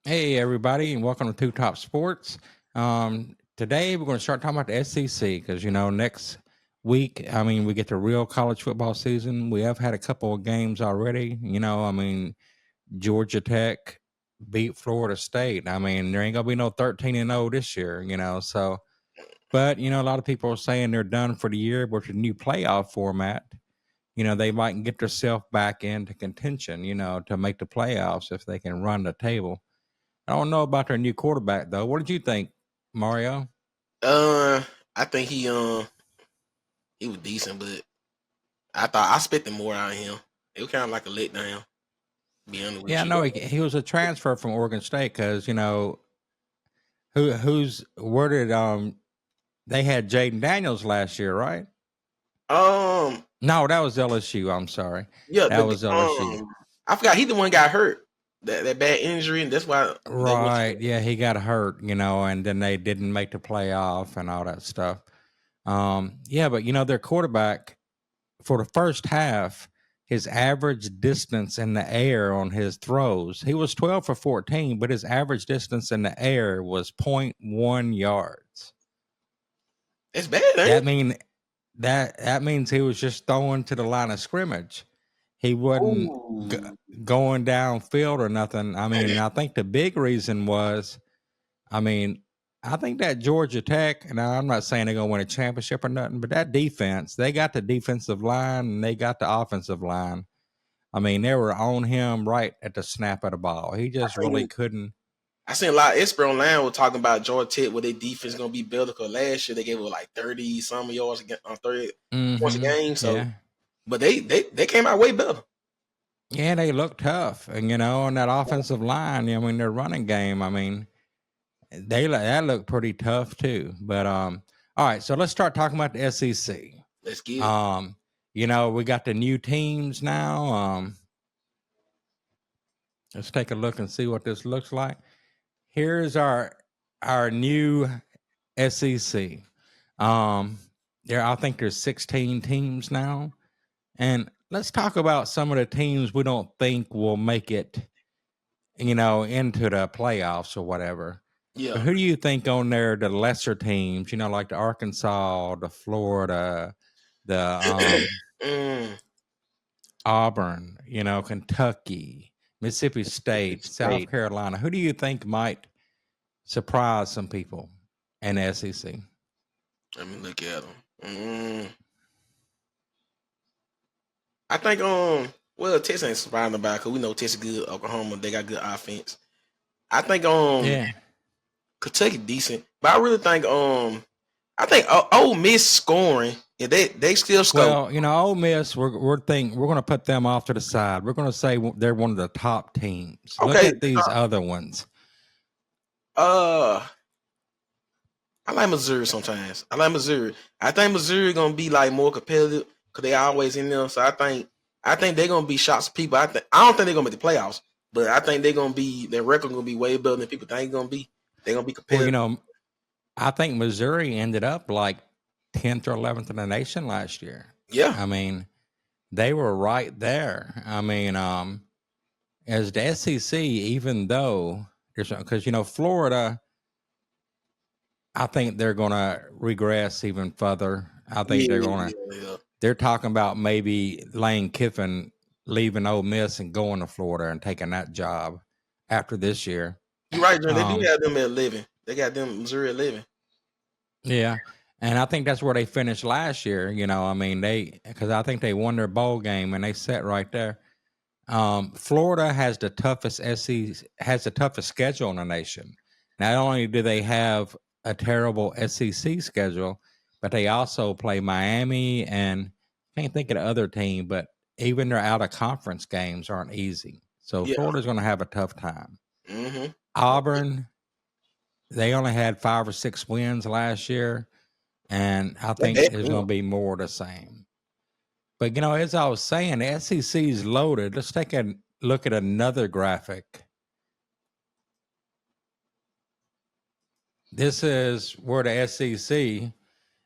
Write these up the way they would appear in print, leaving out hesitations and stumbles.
Hey, everybody, and welcome to Two Top Sports. Today, we're going to start talking about the SEC because, next week, we get the real college football season. We have had a couple of games already. Georgia Tech beat Florida State. There ain't going to be no 13-0 this year, so. But, a lot of people are saying they're done for the year with the new playoff format. They might get themselves back into contention, to make the playoffs if they can run the table. I don't know about their new quarterback though. What did you think, Mario? Uh, I think he was decent, but I thought I expected more out of him. It was kind of like a letdown. To be honest Yeah, with you. no, he was a transfer from Oregon State because who's where did they had Jaden Daniels last year, right? Um, No, that was LSU. I'm sorry, yeah, that was LSU. I forgot he the one got hurt. That bad injury, and that's why they went. Right? Yeah, he got hurt, and then they didn't make the playoff and all that stuff. Yeah, but their quarterback for the first half, his average distance in the air on his throws, he was 12 for 14, but his average distance in the air was 0.1 yards. It's bad, That ain't mean that means he was just throwing to the line of scrimmage. He wasn't Ooh. going downfield or nothing. And I think the big reason was, I mean, I think that Georgia Tech, and I'm not saying they're going to win a championship or nothing, but that defense, they got the defensive line and they got the offensive line. They were on him right at the snap of the ball. He I just really seen couldn't. I seen a lot of experts online were talking about Georgia Tech where their defense gonna be better because last year they gave it like 30 some yards on 30 points a Mm-hmm. game. So, Yeah. but they came out way better. Yeah, they look tough. And, on that offensive line, their running game, that looked pretty tough too. But, all right, so let's start talking about the SEC. Let's get it. Um, we got the new teams now. Let's take a look and see what this looks like. Here's our new SEC. I think there's 16 teams now, and let's talk about some of the teams we don't think will make it, into the playoffs or whatever. But Yeah. who do you think on there, the lesser teams, like the Arkansas, the Florida, the Mm, Auburn, Kentucky, Mississippi State, South Carolina. Who do you think might surprise some people in the SEC? let me look at them. I think well Texas ain't surprising about because we know Texas good. Oklahoma they got good offense. I think Yeah. Kentucky decent, but I really think I think Ole Miss scoring. Yeah, they still score. Well, Ole Miss, we're going to put them off to the side. We're going to say they're one of the top teams. Look Okay. at these other ones. Uh, I like Missouri sometimes. I like Missouri. I think Missouri gonna be like more competitive because they always in there. So I think they're gonna be shots of people. I don't think they're gonna make the playoffs, but I think they're gonna be their record gonna be way better than people think it's gonna be. They're gonna be Well, competitive. I think Missouri ended up like 10th or 11th in the nation last year. Yeah. They were right there. As the SEC, even though because Florida, I think they're going to regress even further. I think Yeah, they're going to. yeah. They're talking about maybe Lane Kiffin leaving Ole Miss and going to Florida and taking that job after this year. You're right, John. They do Um, have them at 11. They got them Missouri at 11. yeah, and I think that's where they finished last year. Because I think they won their bowl game and they sat right there. Florida has the toughest schedule in the nation. Not only do they have a terrible SEC schedule, but they also play Miami and I can't think of the other team, but even their out of conference games aren't easy. So Yeah. Florida's going to have a tough time. Mm-hmm. Auburn, they only had 5 or 6 wins last year, and I That think bad there's for going them. to be more of the same. But as I was saying, the SEC is loaded. Let's take a look at another graphic. This is where the SEC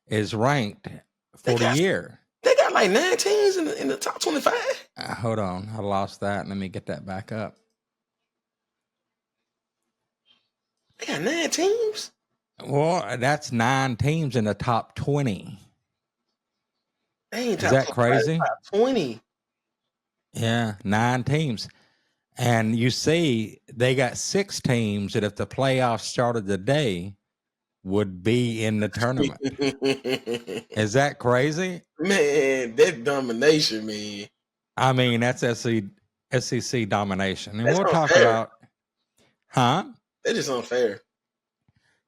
is ranked They for the got year. they got like 9 teams in the top 25. Hold on, I lost that. Let me get that back up. They got 9 teams. Well, that's 9 teams in the top 20. They ain't Is top that 25, crazy? top 20. Yeah, 9 teams. And you see, they got 6 teams that if the playoffs started today would be in the tournament. Is that crazy? Man, that domination, man. I mean, that's SEC domination. And That's we'll talk unfair. about, huh? That is unfair.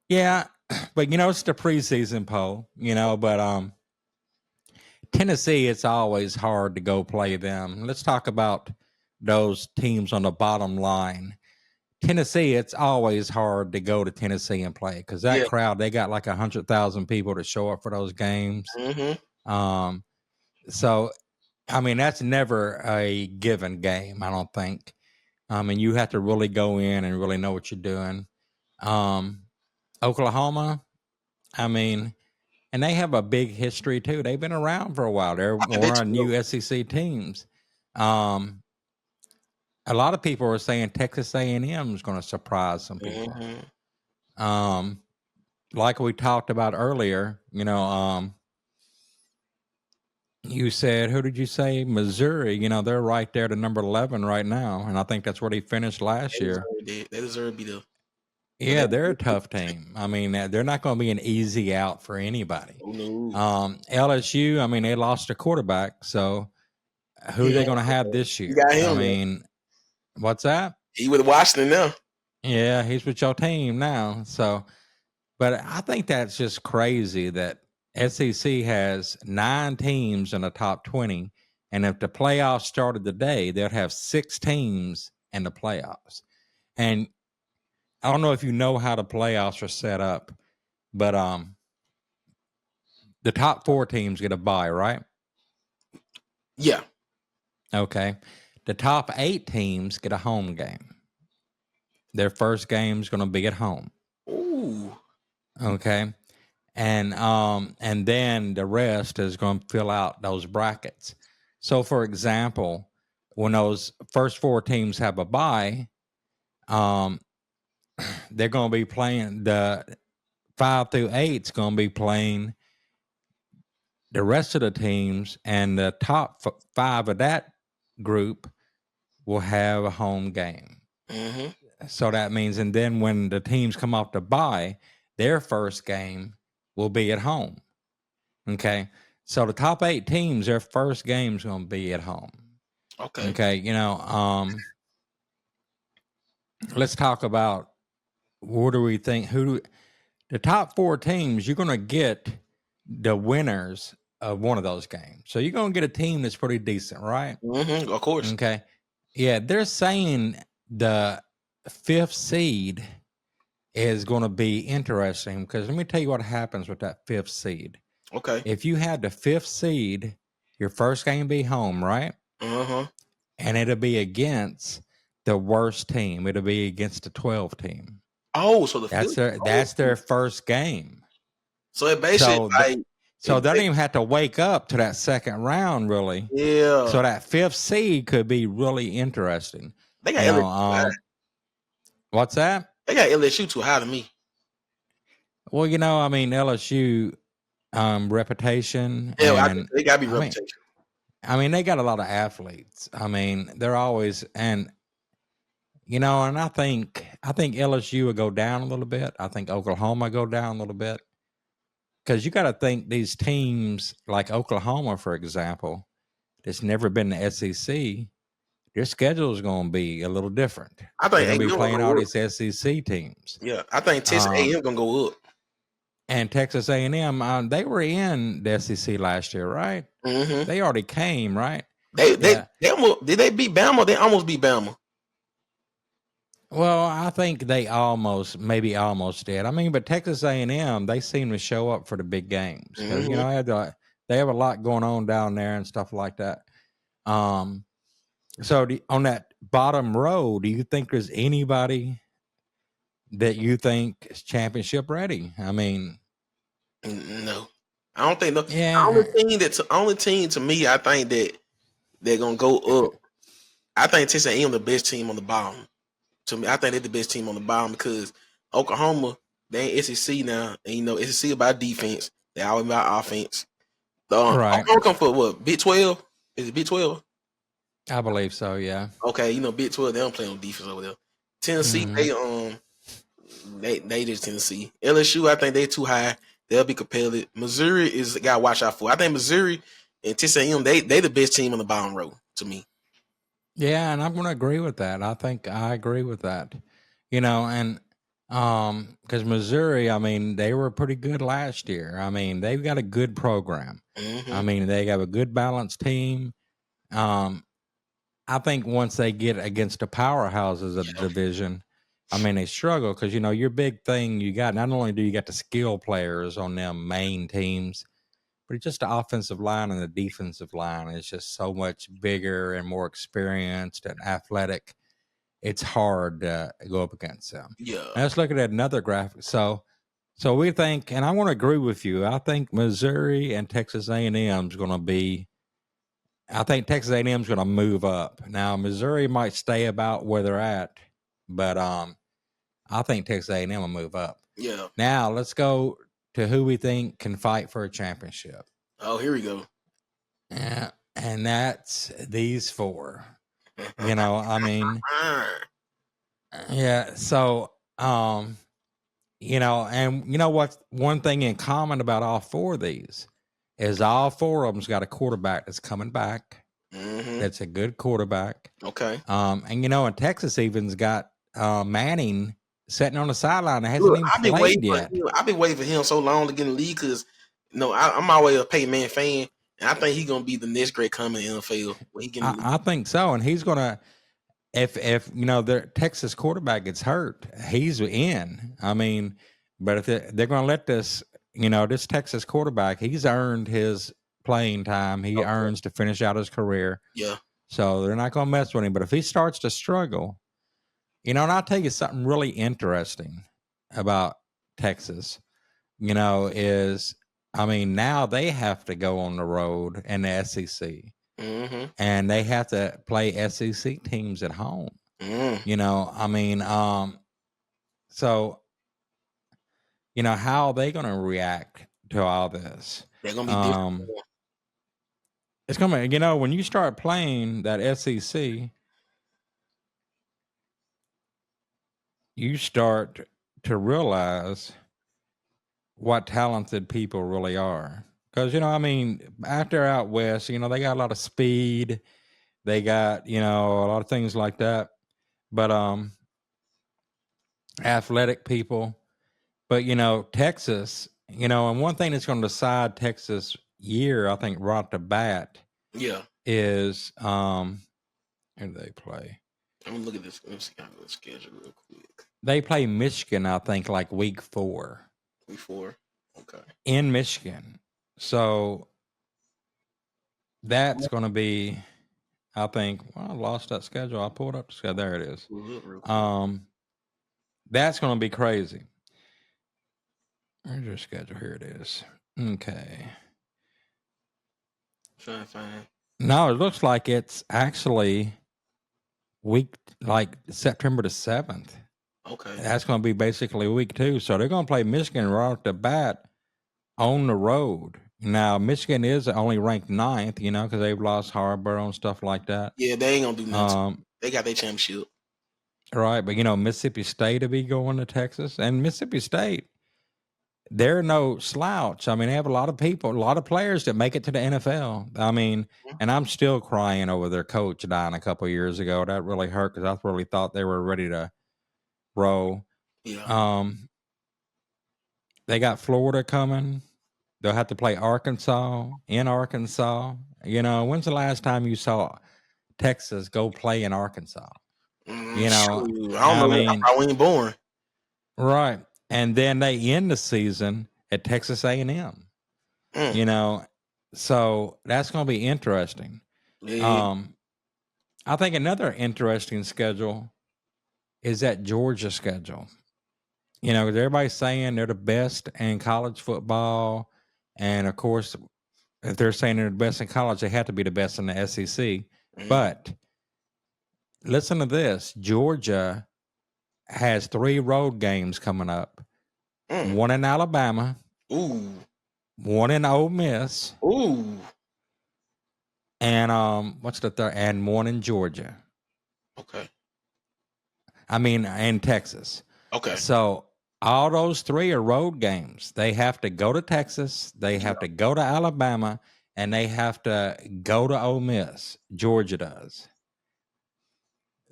Yeah, but it's the preseason poll, but Tennessee, it's always hard to go play them. Let's talk about those teams on the bottom line. Tennessee, it's always hard to go to Tennessee and play because that Yeah. crowd, they got like 100,000 people to show up for those games. Mm-hmm. So, I mean, that's never a given game, I don't think. And you have to really go in and really know what you're doing. Oklahoma, I mean, and they have a big history too. They've been around for a while. They're I one bet of the you will. new SEC teams. A lot of people are saying Texas A&M is going to surprise some people. Mm-hmm. Like we talked about earlier, you said, who did you say? Missouri. They're right there to number 11 right now, and I think that's where they finished last year. They deserve to be there. Yeah, they're a tough team. I mean, they're not going to be an easy out for anybody. Oh, no. LSU, I mean, they lost a quarterback, so who are they going to have this You year? got I him. mean, what's that? He with Washington now. Yeah, he's with your team now. So, but I think that's just crazy that SEC has 9 teams in the top 20. And if the playoffs started today, they'd have 6 teams in the playoffs. And I don't know if you know how the playoffs are set up, but the top 4 teams get a bye, right? Yeah. Okay. The top 8 teams get a home game. Their first game is going to be at home. Ooh. Okay. And then the rest is going to fill out those brackets. So for example, when those first 4 teams have a bye, they're going to be playing the 5 through 8 is going to be playing the rest of the teams, and the top 5 of that group will have a home game. Mm-hmm. So that means, and then when the teams come off the bye, their first game will be at home. Okay. So the top 8 teams, their first game is going to be at home. Okay. Okay. Let's talk about what do we think? The top 4 teams, you're going to get the winners of one of those games. So you're going to get a team that's pretty decent, right? Mm-hmm. Of course. Okay. Yeah. They're saying the 5th seed is going to be interesting because let me tell you what happens with that 5th seed. Okay. If you had the 5th seed, your first game be home, right? Uh-huh. And it'll be against the worst team. It'll be against the 12 team. Oh, so That's their first game. So it basically so they don't even have to wake up to that second round, really. Yeah. So that 5th seed could be really interesting. They got LSU. What's that? They got LSU too high to me. Well, I mean, LSU reputation. Yeah, and they gotta be reputation. I mean, they got a lot of athletes. I mean, they're always and I think LSU will go down a little bit. I think Oklahoma go down a little bit because you got to think these teams like Oklahoma, for example, that's never been the SEC. Their schedule is going to be a little different. I think they're going to be playing all these SEC teams. Yeah, I think Texas A&M gonna go up. And Texas A&M, they were in the SEC last year, right? Mm-hmm. They already came, right? They almost did they beat Bama? They almost beat Bama. Well, I think they almost did. I mean, but Texas A&M, they seem to show up for the big games because Mm-hmm. they have a lot going on down there and stuff like that. So on that bottom row, do you think there's anybody that you think is championship ready? I mean, no, I don't think no. Yeah. Only team to me, I think that they're gonna go up. I think Texas A&M the best team on the bottom. To me, I think they're the best team on the bottom because Oklahoma, they ain't SEC now, and SEC about defense. They always about offense. Right. Oklahoma come for what? Big 12? Is it Big 12? I believe so. Yeah. Okay, Big 12. They don't play on defense over there. Tennessee, Mm-hmm. they just Tennessee. LSU, I think they too high. They'll be competitive. Missouri is the guy to watch out for. I think Missouri and Texas A&M, they the best team on the bottom row to me. Yeah, and I'm going to agree with that. I think I agree with that. And because Missouri, I mean, they were pretty good last year. I mean, they've got a good program. Mm-hmm. I mean, they have a good balanced team. I think once they get against the powerhouses of the division, I mean, they struggle because your big thing you got. Not only do you got the skill players on them main teams, but it's just the offensive line and the defensive line is just so much bigger and more experienced and athletic. It's hard to go up against them. Yeah. Now let's look at another graphic. So we think, and I want to agree with you. I think Missouri and Texas A&M is going to be. I think Texas A&M is going to move up. Now Missouri might stay about where they're at, but I think Texas A&M will move up. Yeah. Now let's go to who we think can fight for a championship. Oh, here we go. Yeah, and that's these four. I mean, yeah. So, and what? One thing in common about all four of these is all four of them's got a quarterback that's coming back. Mm-hmm. That's a good quarterback. Okay. And Texas even's got Manning sitting on the sideline that hasn't even played yet. I've been waiting for him so long to get in the league because I'm always a Peyton Manning fan, and I think he's gonna be the next great coming in the NFL. When he I think so, and he's gonna. If the Texas quarterback gets hurt, he's in. I mean, but if they're going to let this, this Texas quarterback, he's earned his playing time. He earns to finish out his career. Yeah. So they're not going to mess with him. But if he starts to struggle, and I'll tell you something really interesting about Texas, is now they have to go on the road in the SEC. Mm-hmm. And they have to play SEC teams at home. So, how are they going to react to all this? They're going to be different. It's going to, when you start playing that SEC, you start to realize what talented people really are. Because, after out west, they got a lot of speed. They got, a lot of things like that. But athletic people. But Texas, and one thing that's going to decide Texas year, I think, right off the bat, is who do they play? I'm gonna look at this. Let me see kind of the schedule real quick. They play Michigan, I think, like week 4. Week 4, okay. In Michigan, so that's going to be, I think. Well, I lost that schedule. I pulled up the schedule. There it is. That's going to be crazy. Where's your schedule? Here it is. Okay. Trying to find. No, it looks like it's actually week like September the 7th. Okay. That's going to be basically week 2. So they're going to play Michigan right off the bat on the road. Now, Michigan is only ranked 9th, because they've lost Harborough and stuff like that. Yeah, they ain't going to do nothing. They got their championship. Right, but, Mississippi State will be going to Texas. And Mississippi State, they're no slouch. They have a lot of people, a lot of players that make it to the NFL. And I'm still crying over their coach dying a couple of years ago. That really hurt because I really thought they were ready to roll. Yeah. They got Florida coming. They'll have to play Arkansas in Arkansas. When's the last time you saw Texas go play in Arkansas? I don't know. I wasn't born. Right. And then they end the season at Texas A&M. So that's going to be interesting. Yeah. I think another interesting schedule is that Georgia schedule. Because everybody's saying they're the best in college football. And, of course, if they're saying they're the best in college, they have to be the best in the SEC. Mm-hmm. But listen to this. Georgia has 3 road games coming up. Mm. One in Alabama, Ooh. one in Ole Miss, Ooh. and what's the third? And one in Georgia. Okay. I mean, in Texas. Okay. So all those 3 are road games. They have to go to Texas, they have to go to Alabama, and they have to go to Ole Miss. Georgia does.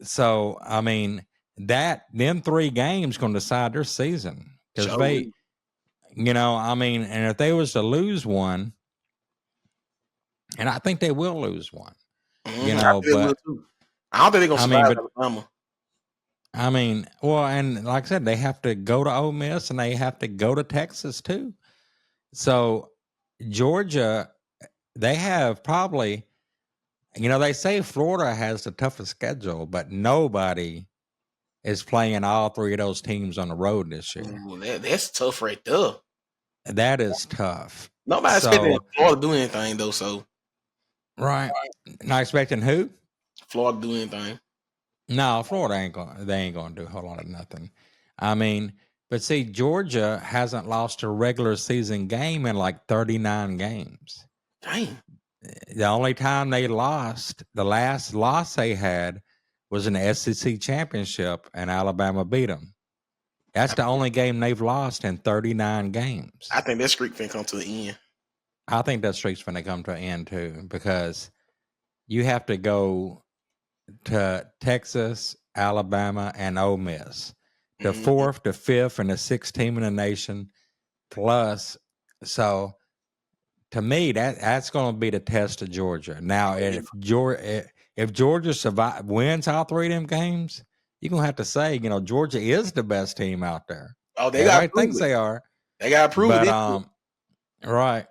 So I mean, them 3 games going to decide their season because Sure. they, I mean, and if they was to lose one, and I think they will lose one, Mm-hmm. I think they will but too. I don't think they're gonna I mean, survive but Alabama. I mean, well, and like I said, they have to go to Ole Miss and they have to go to Texas too. So Georgia, they have probably, they say Florida has the toughest schedule, but nobody is playing all 3 of those teams on the road this year. Ooh, that's tough right there. That is tough. Nobody expecting So, Florida to do anything though. So right, not expecting who? Florida to do anything. No, Florida they ain't going to do a whole lot of nothing. I mean, but see, Georgia hasn't lost a regular season game in like 39 games. Dang. The only time they lost, the last loss they had was in the SEC championship, and Alabama beat them. That's the only game they've lost in 39 games. I think that streak can come to the end. I think that streak's going to come to an end too, because you have to go to Texas, Alabama, and Ole Miss, the Mm-hmm. 4th, the 5th, and the 6th team in the nation. Plus, so to me, that's going to be the test of Georgia. Now, if Georgia wins all 3 of them games, you're gonna have to say, Georgia is the best team out there. Oh, they got to Everybody prove thinks it. they are, They got to prove but it. right.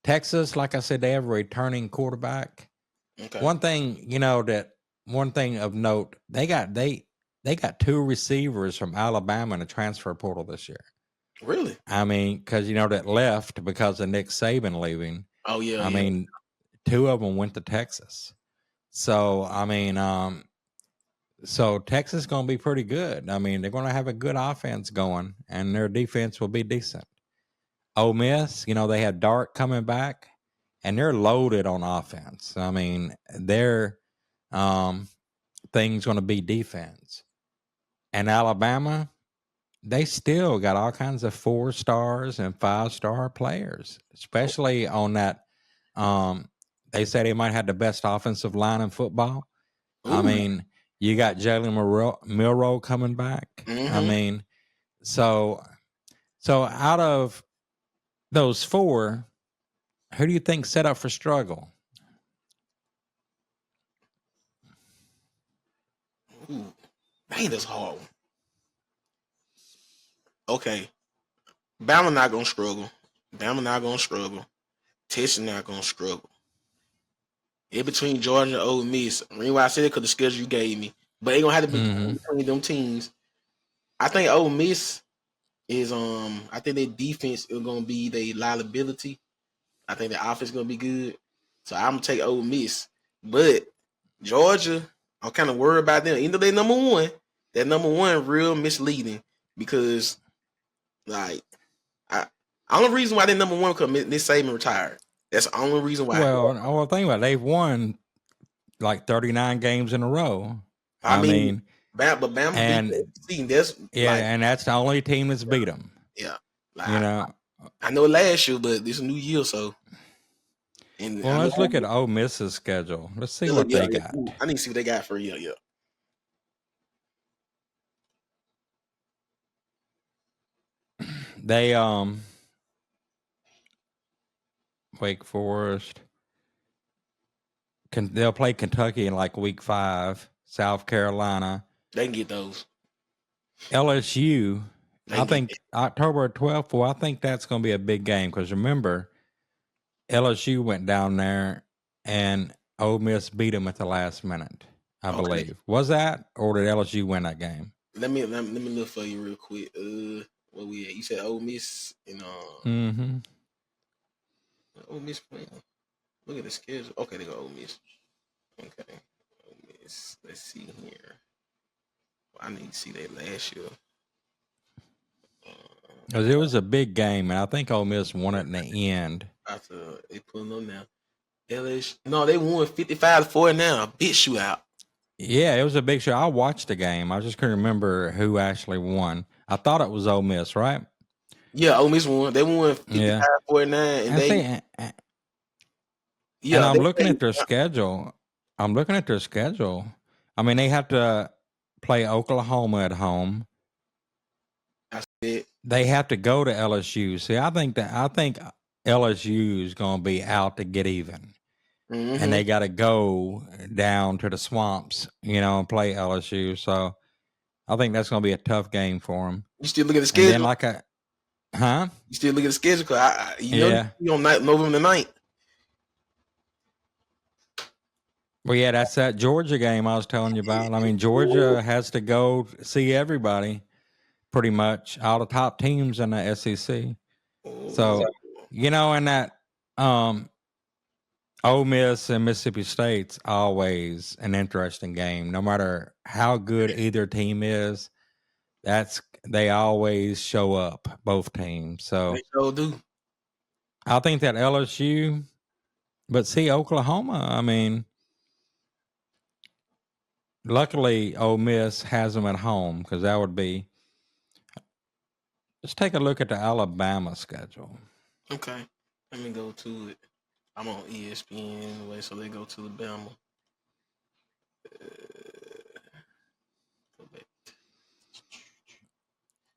Texas, like I said, they have a returning quarterback. Okay. One thing of note, they got 2 receivers from Alabama in the transfer portal this year. Really? I mean, because that left because of Nick Saban leaving. Oh yeah. I Yeah. mean, 2 of them went to Texas. So I mean, so Texas is going to be pretty good. I mean, they're going to have a good offense going, and their defense will be decent. Ole Miss, they had Dart coming back, and they're loaded on offense. I mean, their thing's going to be defense. And Alabama, they still got all kinds of 4 stars and 5-star players, especially on that. They say they might have the best offensive line in football. I Ooh. mean, you got Jalen Milroe coming back. I Mm-hmm. mean, so out of those 4, who do you think set up for struggle? Ooh. Dang, that's hard. Okay. Bama not gonna struggle. Bama not gonna struggle. Texas not gonna struggle. In between Georgia and Ole Miss. The reason why I said it because the schedule you gave me. But they gonna have to be Mm-hmm. between them teams. I think Ole Miss is I think their defense is gonna be their liability. I think the offense is gonna be good. So I'm gonna take Ole Miss. But Georgia, I'm kind of worried about them. Even though they number one, that number one real misleading because like only reason why they number one because Nick Saban retired. That's the only reason why. Well, think about it. They've won like 39 games in a row. I I mean, mean, Bama beat and the That's yeah, like and that's the only team that's beat them. yeah. Like You know. I know last year, but this is a new year, so. And Well, I know let's look at Ole Miss's schedule. Let's see look, what yeah, they got. I need to see what they got for you. Yeah. They Wake Forest. They'll play Kentucky in like week 5. South Carolina, They can get those. LSU. They I can get think October 12th. Well, I think that's going to be a big game because remember, LSU went down there and Ole Miss beat them at the last minute. I okay. believe was that, or did LSU win that game? Let me look for you real quick. Where we at? You said Ole Miss and Mm-hmm. Ole Miss playing. Look at the schedule. Okay, they go Ole Miss. Okay, Ole Miss. Let's see here. I need to see that last year. Because it was a big game, and I think Ole Miss won it in the end. After they putting them now. LSU, no, they won 55-40 now. A big shootout. Yeah, it was a big show. I watched the game. I just couldn't remember who actually won. I thought it was Ole Miss, right? Yeah, Ole Miss won. They won Yeah. 55-49, and I they see, and yeah I'm they looking played. at their schedule. I'm looking at their schedule. I mean, they have to play Oklahoma at home. I said, They have to go to LSU. See, I think LSU is going to be out to get even, and they got to go down to the swamps, and play LSU. So I think that's going to be a tough game for them. you still look at the And then schedule. huh? You still look at the schedule because Yeah. you on November 9th. Well, yeah, that's that Georgia game I was telling you about. I mean, Georgia has to go see everybody, pretty much all the top teams in the SEC. So, and that Ole Miss and Mississippi State's always an interesting game. No matter how good either team is, they always show up, both teams. So They sure do. I think that LSU, but see Oklahoma. I mean, luckily Ole Miss has them at home because that would be. Let's take a look at the Alabama schedule. Okay, let me go to it. I'm on ESPN anyway, so they go to Alabama.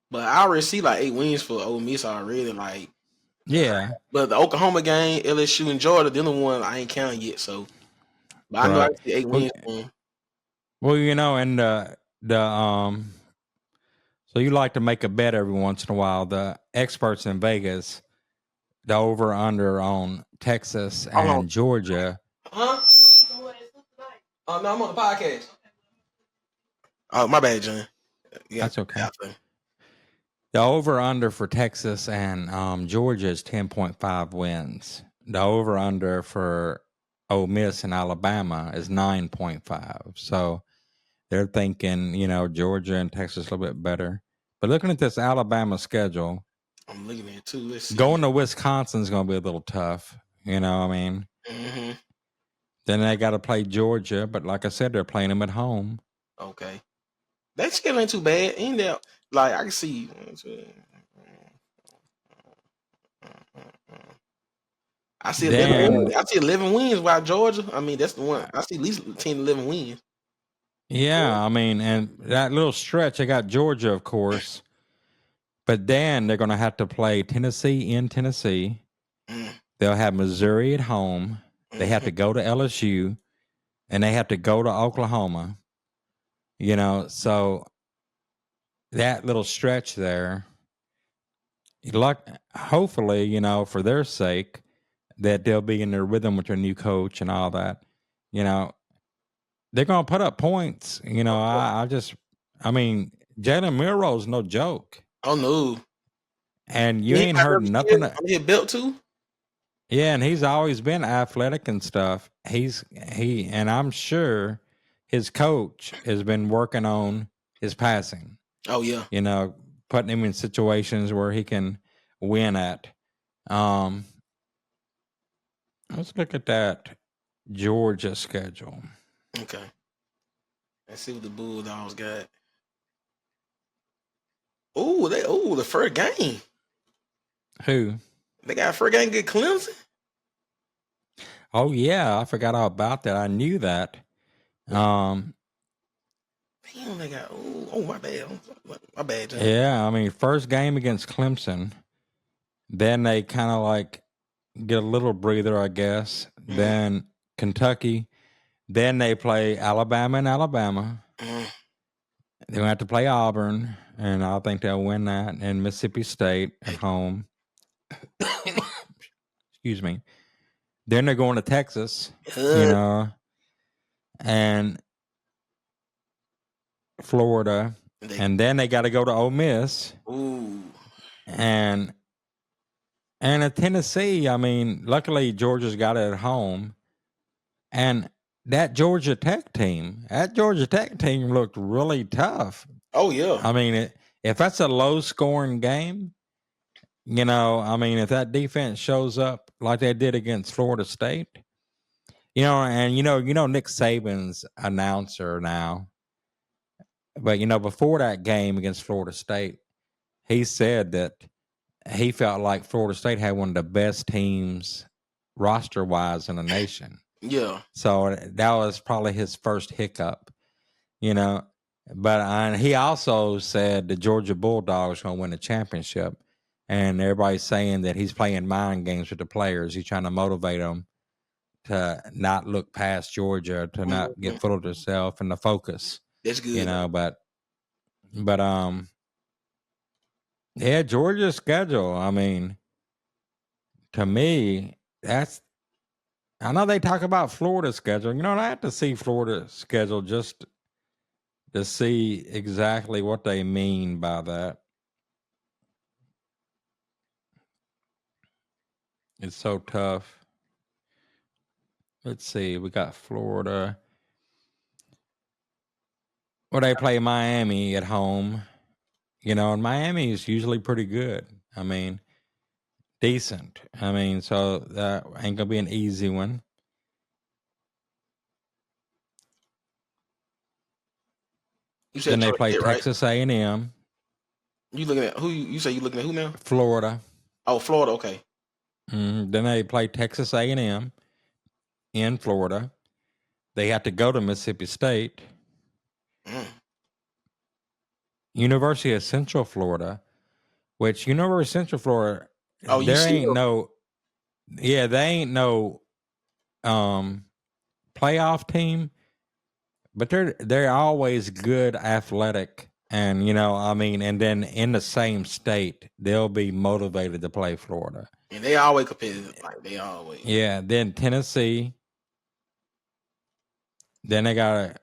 But I already see like 8 wins for Ole Miss already. Like, Yeah, but the Oklahoma game, LSU and Georgia, the other one I ain't counting yet. So, but I know I right. see 8 wins for them. Well, and so you like to make a bet every once in a while. The experts in Vegas, the over under on Texas Hold on. and Georgia. Huh? Oh no, I'm on the podcast. Oh, my bad, John. Yeah, That's okay. The over under for Texas and Georgia is 10.5 wins. The over under for Ole Miss and Alabama is 9.5. So they're thinking, Georgia and Texas a little bit better. But looking at this Alabama schedule, I'm looking at it too. Let's see. going to Wisconsin is going to be a little tough. I mean, then they got to play Georgia, but like I said, they're playing them at home. Okay, that schedule ain't too bad. Ain't that like I can see? I see 11 wins. I see 11 wins. While Georgia, I mean, that's the one. I see at least 10, 11 wins. Yeah, I mean, and that little stretch, they got Georgia, of course, but then they're going to have to play Tennessee in Tennessee. They'll have Missouri at home. They have to go to LSU, and they have to go to Oklahoma. So that little stretch there, hopefully, for their sake, that they'll be in their rhythm with their new coach and all that. They're going to put up points. I mean, Jalen Milroe's no joke. Oh no! And you ain't heard nothing. He built too. Yeah, and he's always been athletic and stuff. And I'm sure his coach has been working on his passing. Oh yeah. Putting him in situations where he can win at. Let's look at that Georgia schedule. Okay. Let's see what the Bulldogs got. The first game. Who? They got first game get Clemson. Oh yeah, I forgot all about that. I knew that. Damn, they got my bad. My bad, John. Yeah, I mean, first game against Clemson. Then they kind of like get a little breather, I guess. Then Kentucky. Then they play Alabama and Alabama. They have to play Auburn, and I think they'll win that. And Mississippi State at home. Excuse me. Then they're going to Texas, and Florida, and then they got to go to Ole Miss. Ooh. And at Tennessee, I mean, luckily Georgia's got it at home. And that Georgia Tech team looked really tough. Oh yeah. I mean, if that's a low scoring game, I mean, if that defense shows up like they did against Florida State, and Nick Saban's announcer now, but before that game against Florida State, he said that he felt like Florida State had one of the best teams roster wise in the nation. Yeah. So that was probably his first hiccup, But he also said the Georgia Bulldogs going to win the championship. And everybody's saying that he's playing mind games with the players. He's trying to motivate them to not look past Georgia, to not get full of themselves and to focus. That's good. But yeah, Georgia's schedule. I mean, to me, I know they talk about Florida's schedule. And I have to see Florida's schedule just to see exactly what they mean by that. It's so tough. Let's see. We got Florida. Well, they play Miami at home. And Miami is usually pretty good. I mean, decent. I mean, so that ain't gonna be an easy one. You said Then they Georgia play Tech, Texas A&M. You looking at who? You say you looking at who now? Florida. Oh, Florida. Okay. Then they play Texas A&M in Florida. They have to go to Mississippi State. University of Central Florida, which University of Central Florida, there ain't no, they ain't no playoff team, but they're always good athletic, and I mean, and then in the same state, they'll be motivated to play Florida, and they always competitive, like they always. Yeah, then Tennessee, then they gotta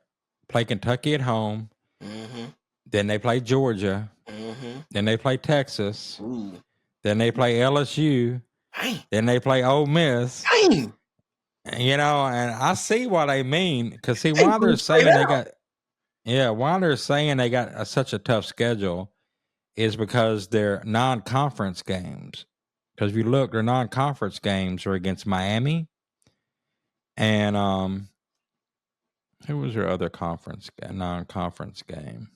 play Kentucky at home. Then they play Georgia. Then they play Texas. Then they play LSU. Then they play Ole Miss. And I see what they mean, because see, why they're saying they got such a tough schedule is because they're non-conference games. Because if you look, their non-conference games are against Miami and who was their other non-conference game?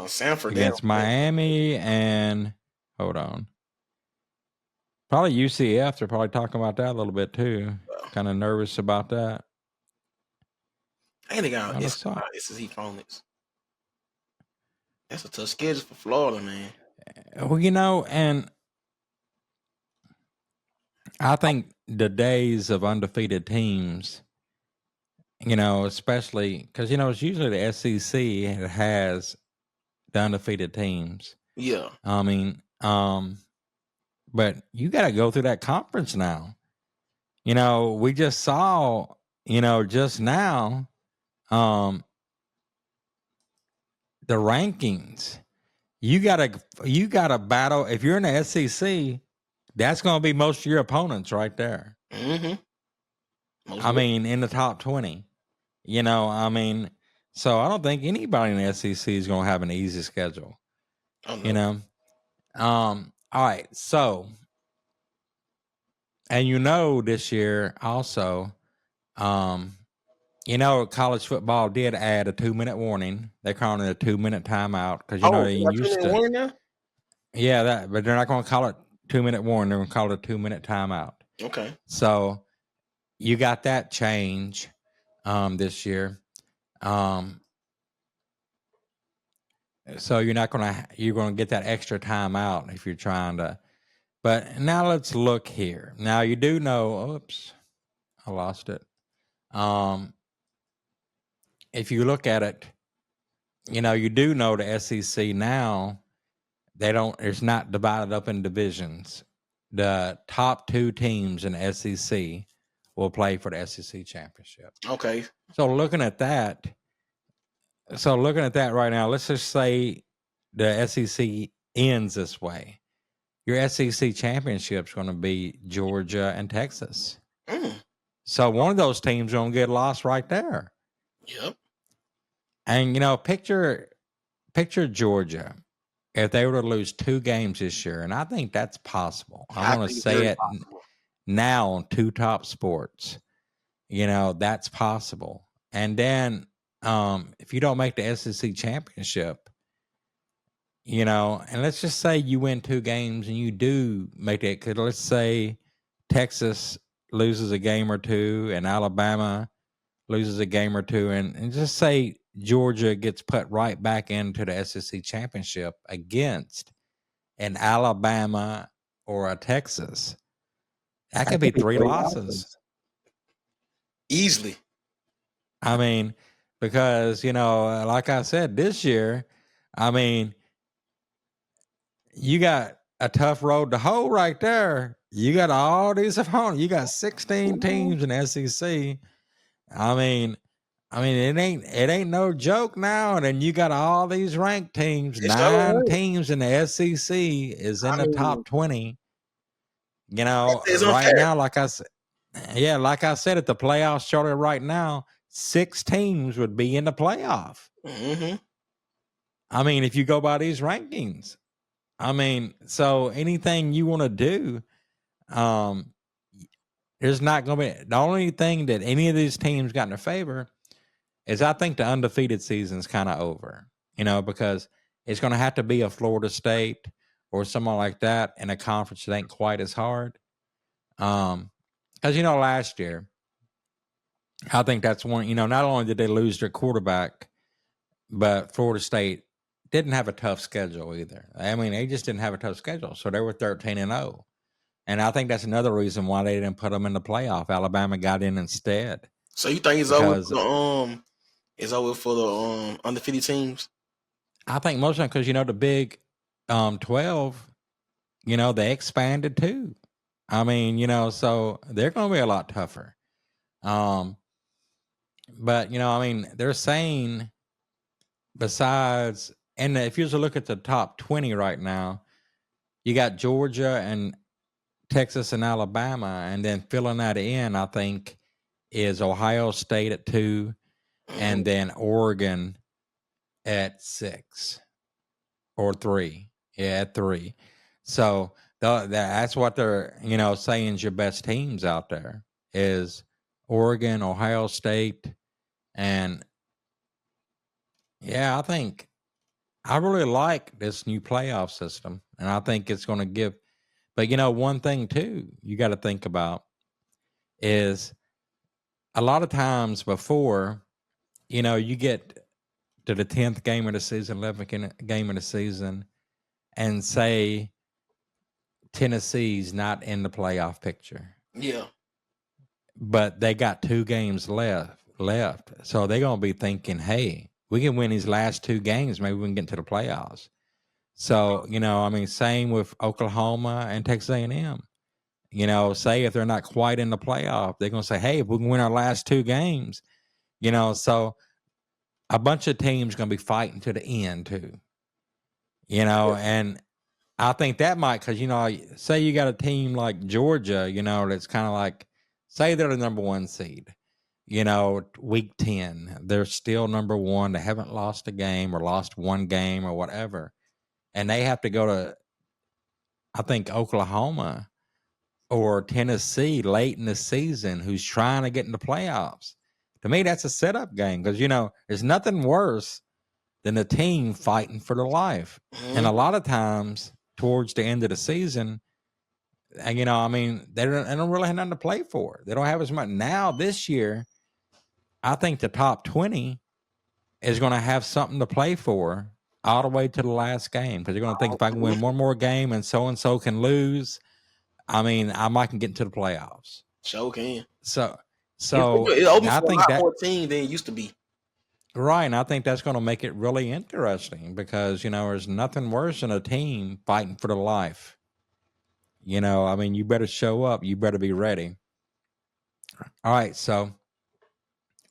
Sanford against Miami and hold on, probably UCF. They're probably talking about that a little bit too. Kind of nervous about that. And they got SEC opponents. That's a tough schedule for Florida, man. Well, and I think the days of undefeated teams, especially because it's usually the SEC that has the undefeated teams. Yeah. I mean, but you got to go through that conference now. We just saw, just now, the rankings. You gotta battle. If you're in the SEC, that's going to be most of your opponents right there. I mean, in the top 20. I mean, so I don't think anybody in the SEC is going to have an easy schedule. All right, so, and this year also, college football did add a 2-minute warning. They're calling it a 2-minute timeout because they used to. Yeah, but they're not going to call it 2-minute warning. They're going to call it a 2-minute timeout. Okay. So you got that change this year. So you're going to get that extra timeout if you're trying to. But now let's look here. Now you do know. Oops, I lost it. If you look at it, you do know the SEC now. It's not divided up in divisions. The top 2 teams in the SEC will play for the SEC championship. Okay. So looking at that right now, let's just say the SEC ends this way. Your SEC championship is going to be Georgia and Texas. So one of those teams gonna get lost right there. Yep. And picture Georgia if they were to lose 2 games this year, and I think that's possible. I'm I gonna think it's say very it possible. now on Two Top Sports. That's possible. And then if you don't make the SEC championship, and let's just say you win 2 games and you do make it, because let's say Texas loses a game or two and Alabama loses a game or two, and just say Georgia gets put right back into the SEC championship against an Alabama or a Texas. That could be 3 losses. Easily. I mean, because, like I said, this year, I mean, you got a tough road to hoe right there. You got all these opponents. You got 16 teams in SEC. I mean, it ain't no joke now. And then you got all these ranked teams. It's so 9 right. teams in the SEC is in the top 20. It's Right unfair. now, like I said, at the playoffs started right now, 6 teams would be in the playoff. Mm-hmm. I mean, if you go by these rankings, I mean, so anything you want to do, there's not going to be, the only thing that any of these teams got in their favor is I think the undefeated season's kind of over, because it's going to have to be a Florida State or someone like that in a conference that ain't quite as hard. Because, last year, I think that's one, not only did they lose their quarterback, but Florida State didn't have a tough schedule either. I mean, they just didn't have a tough schedule. So they were 13-0. And I think that's another reason why they didn't put them in the playoff. Alabama got in instead. So you think it's over for the undefeated teams? I think most of them, because the Big 12, they expanded too. I mean, so they're going to be a lot tougher. But they're saying besides, and if you just look at the top 20 right now, you got Georgia and Texas and Alabama, and then filling that in, I think, is Ohio State at 2, and then Oregon at 6 or 3. Yeah, at 3. So that's what they're saying is your best teams out there is Oregon, Ohio State, and yeah, I really like this new playoff system, and I think it's going to give. But one thing too you got to think about is a lot of times before, you get to the 10th game of the season, 11th game of the season, and say Tennessee's not in the playoff picture. Yeah. But they got 2 games left. So they're going to be thinking, hey, we can win these last 2 games. Maybe we can get into the playoffs. So, same with Oklahoma and Texas A&M. Say if they're not quite in the playoff, they're going to say, hey, if we can win our last 2 games, so a bunch of teams going to be fighting to the end too. And I think that might, because, say you got a team like Georgia, that's kind of like, say they're the number 1 seed, week 10, they're still number 1. They haven't lost a game or lost 1 game or whatever. And they have to go to, I think, Oklahoma or Tennessee late in the season who's trying to get in the playoffs. To me, that's a setup game because, there's nothing worse than a team fighting for their life. Mm-hmm. And a lot of times towards the end of the season, and, they don't really have nothing to play for. They don't have as much. Now this year, I think the top 20 is going to have something to play for all the way to the last game because they're going to think if I can win one more game and so can lose, I might can get into the playoffs. Sure can. So it opens I for think a lot that more teams than it used to be. right, and I think that's going to make it really interesting because there's nothing worse than a team fighting for their life. You better show up. You better be ready. All right, so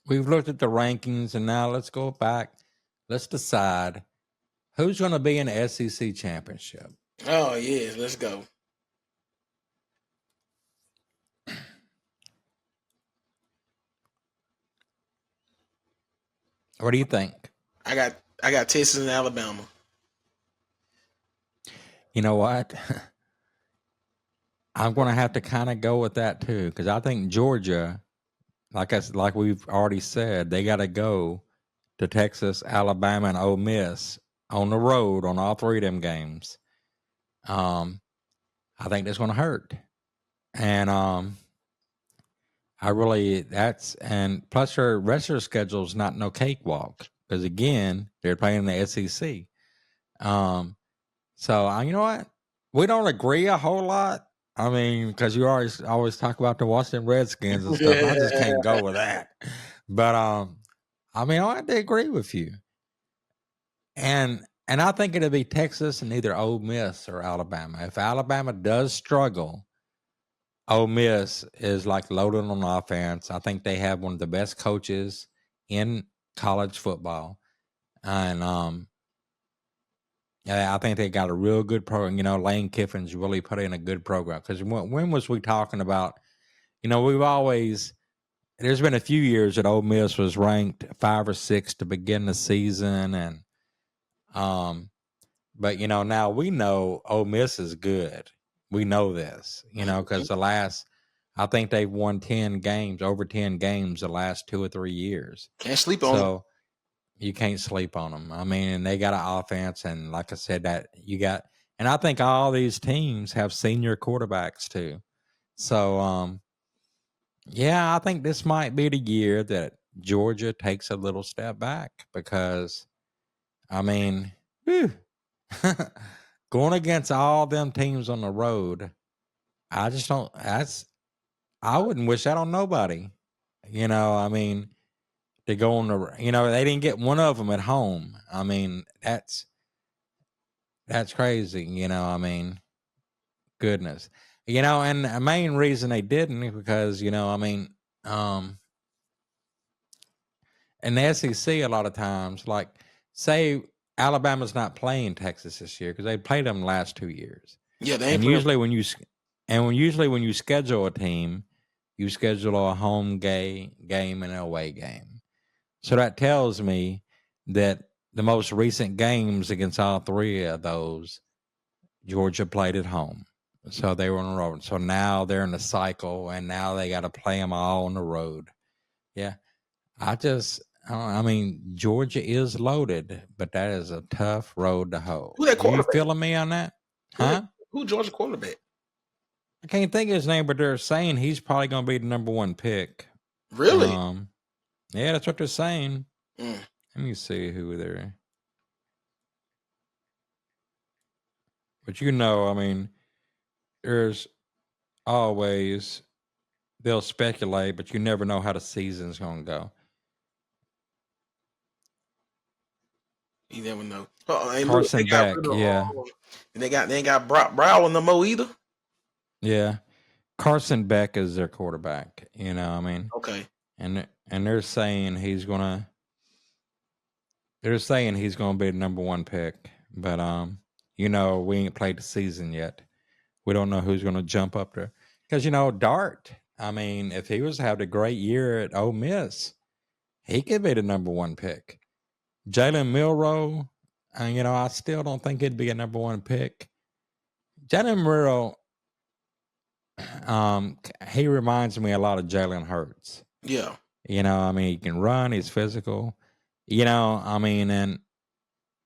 we've looked at the rankings, and now let's go back. Let's decide who's going to be in the SEC championship. Oh yeah, let's go. What do you think? I got Texas and Alabama. You know what? I'm going to have to kind of go with that too, because I think Georgia, like we've already said, they got to go to Texas, Alabama, and Ole Miss on the road on all three of them games. I think that's going to hurt, and and plus their rest of their schedule is not no cakewalk because again they're playing in the SEC. So you know what? We don't agree a whole lot. I mean, because you always talk about the Washington Redskins and stuff. I just can't go with that. But I mean, I have to agree with you. And I think it'll be Texas and either Ole Miss or Alabama. If Alabama does struggle, Ole Miss is like loaded on offense. I think they have one of the best coaches in college football, and yeah, I think they got a real good program. You know, Lane Kiffin's really put in a good program. Because when was we talking about? You know, there's been a few years that Ole Miss was ranked 5 or 6 to begin the season, and but you know now we know Ole Miss is good. We know this, you know, because I think they've won 10 games, over 10 games the last 2 or 3 years. Can't sleep on them. So you can't sleep on them. I mean, and they got an offense, and like I said, and I think all these teams have senior quarterbacks too. So, yeah, I think this might be the year that Georgia takes a little step back because, I mean, going against all them teams on the road, I just don't. I wouldn't wish that on nobody. You know, I mean, to go on they didn't get one of them at home. I mean, that's crazy. You know, I mean, goodness. You know, and the main reason they didn't is because, you know, I mean, in the SEC, a lot of times, like, say Alabama's not playing Texas this year because they played them the last 2 years. Yeah, they ain't And playing. usually when you schedule a team, you schedule a home game and an away game. So that tells me that the most recent games against all three of those, Georgia played at home. So they were on the road. So now they're in the cycle, and now they got to play them all on the road. Yeah. I mean, Georgia is loaded, but that is a tough road to hoe. Who that Are you quarterback? feeling me on that? Huh? Who Georgia quarterback? I can't think of his name, but they're saying he's probably going to be the number 1 pick. Really? Yeah, that's what they're saying. Mm. Let me see who they're. But you know, I mean, there's always they'll speculate, but you never know how the season's going to go. You never know. Carson Beck, yeah. And they ain't got Brown no more either. Yeah, Carson Beck is their quarterback. You know, I mean, okay. And they're saying he's gonna. They're saying he's gonna be the number 1 pick, but you know, we ain't played the season yet. We don't know who's gonna jump up there because you know Dart. I mean, if he was to have a great year at Ole Miss, he could be the number 1 pick. Jalen Milroe, you know, I still don't think he'd be a number 1 pick. Jalen Milroe, he reminds me a lot of Jalen Hurts. Yeah. You know, I mean, he can run, he's physical. You know, I mean, and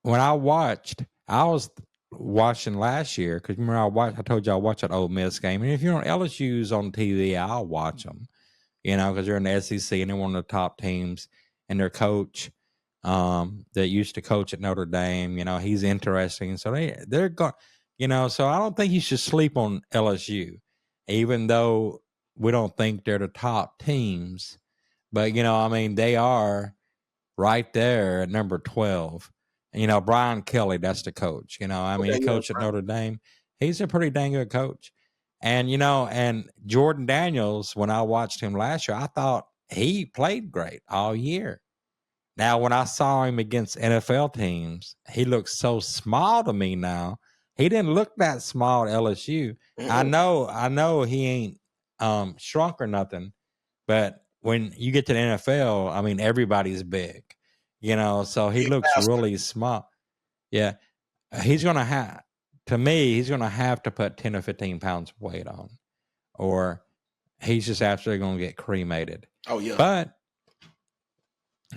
when I was watching last year because remember I told you I watched that Ole Miss game, and if you're on LSU's on TV, I'll watch them. You know, because they're in the SEC and they're one of the top teams, and their coach that used to coach at Notre Dame, you know, he's interesting. So they're going, you know, so I don't think you should sleep on LSU, even though we don't think they're the top teams. But, you know, I mean, they are right there at number 12. You know, Brian Kelly, that's the coach. You know, I mean, he coached at Notre Dame. He's a pretty dang good coach. And, you know, and Jordan Daniels, when I watched him last year, I thought he played great all year. Now, when I saw him against NFL teams, he looks so small to me now. He didn't look that small at LSU. Mm-hmm. I know he ain't shrunk or nothing, but when you get to the NFL, I mean, everybody's big. So he Get looks faster. really small. Yeah. He's going to have, to me, he's going to have to put 10 or 15 pounds of weight on, or he's just absolutely going to get cremated. Oh yeah.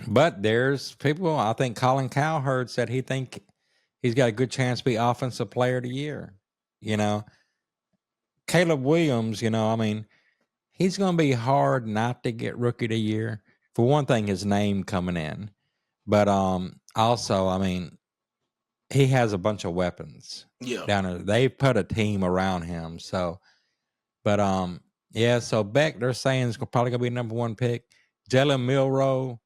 But there's people, I think Colin Cowherd said he's got a good chance to be offensive player of the year. Caleb Williams, he's going to be hard not to get rookie of the year. For one thing, his name coming in. But also, he has a bunch of weapons Yeah. down there. They put a team around him. So, but so Beck, they're saying is probably going to be number one pick. Jalen Milroe,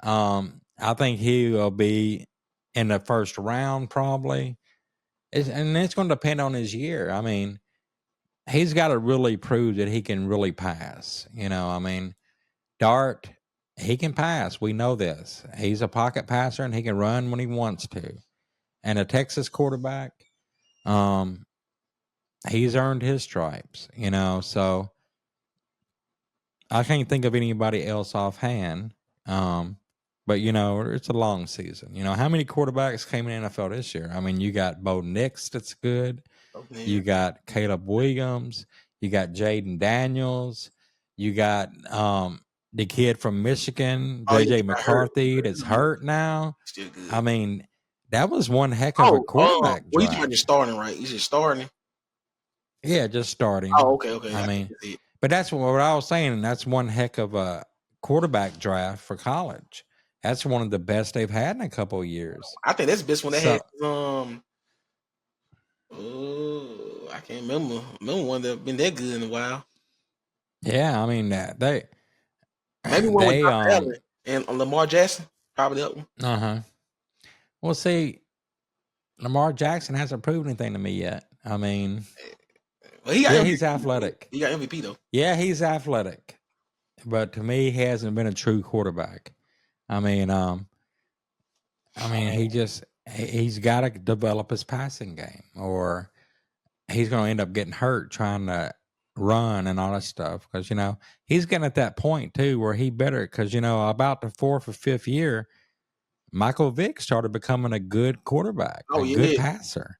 I think he will be in the first round probably. And it's going to depend on his year. He's got to really prove that he can really pass. Dart, he can pass. We know this. He's a pocket passer and he can run when he wants to. And a Texas quarterback, he's earned his stripes, so I can't think of anybody else offhand. But it's a long season. How many quarterbacks came in the NFL this year? You got Bo Nix that's good. Okay. You got Caleb Williams. You got Jaden Daniels. You got the kid from Michigan, Oh yeah, JJ he got hurt. McCarthy, that's hurt now. Still good. That was one heck of a quarterback Well, you talking draft. just starting, right? You just starting. Yeah, just starting. Oh, okay. I think mean, that's it. but that's what I was saying. That's one heck of a quarterback draft for college. That's one of the best they've had in a couple of years. I think that's the best one they had. So, I can't remember one that been that good in a while. yeah, they Maybe one with they Josh Allen and Lamar Jackson. Probably that one. Well, see, Lamar Jackson hasn't proven anything to me yet. Well, he got MVP. He's athletic. He got MVP though. Yeah, he's athletic, but to me, he hasn't been a true quarterback. He's got to develop his passing game, or he's going to end up getting hurt trying to run and all that stuff. Because he's getting at that point too where he better. Because about the fourth or fifth year, Michael Vick started becoming a good quarterback, good passer.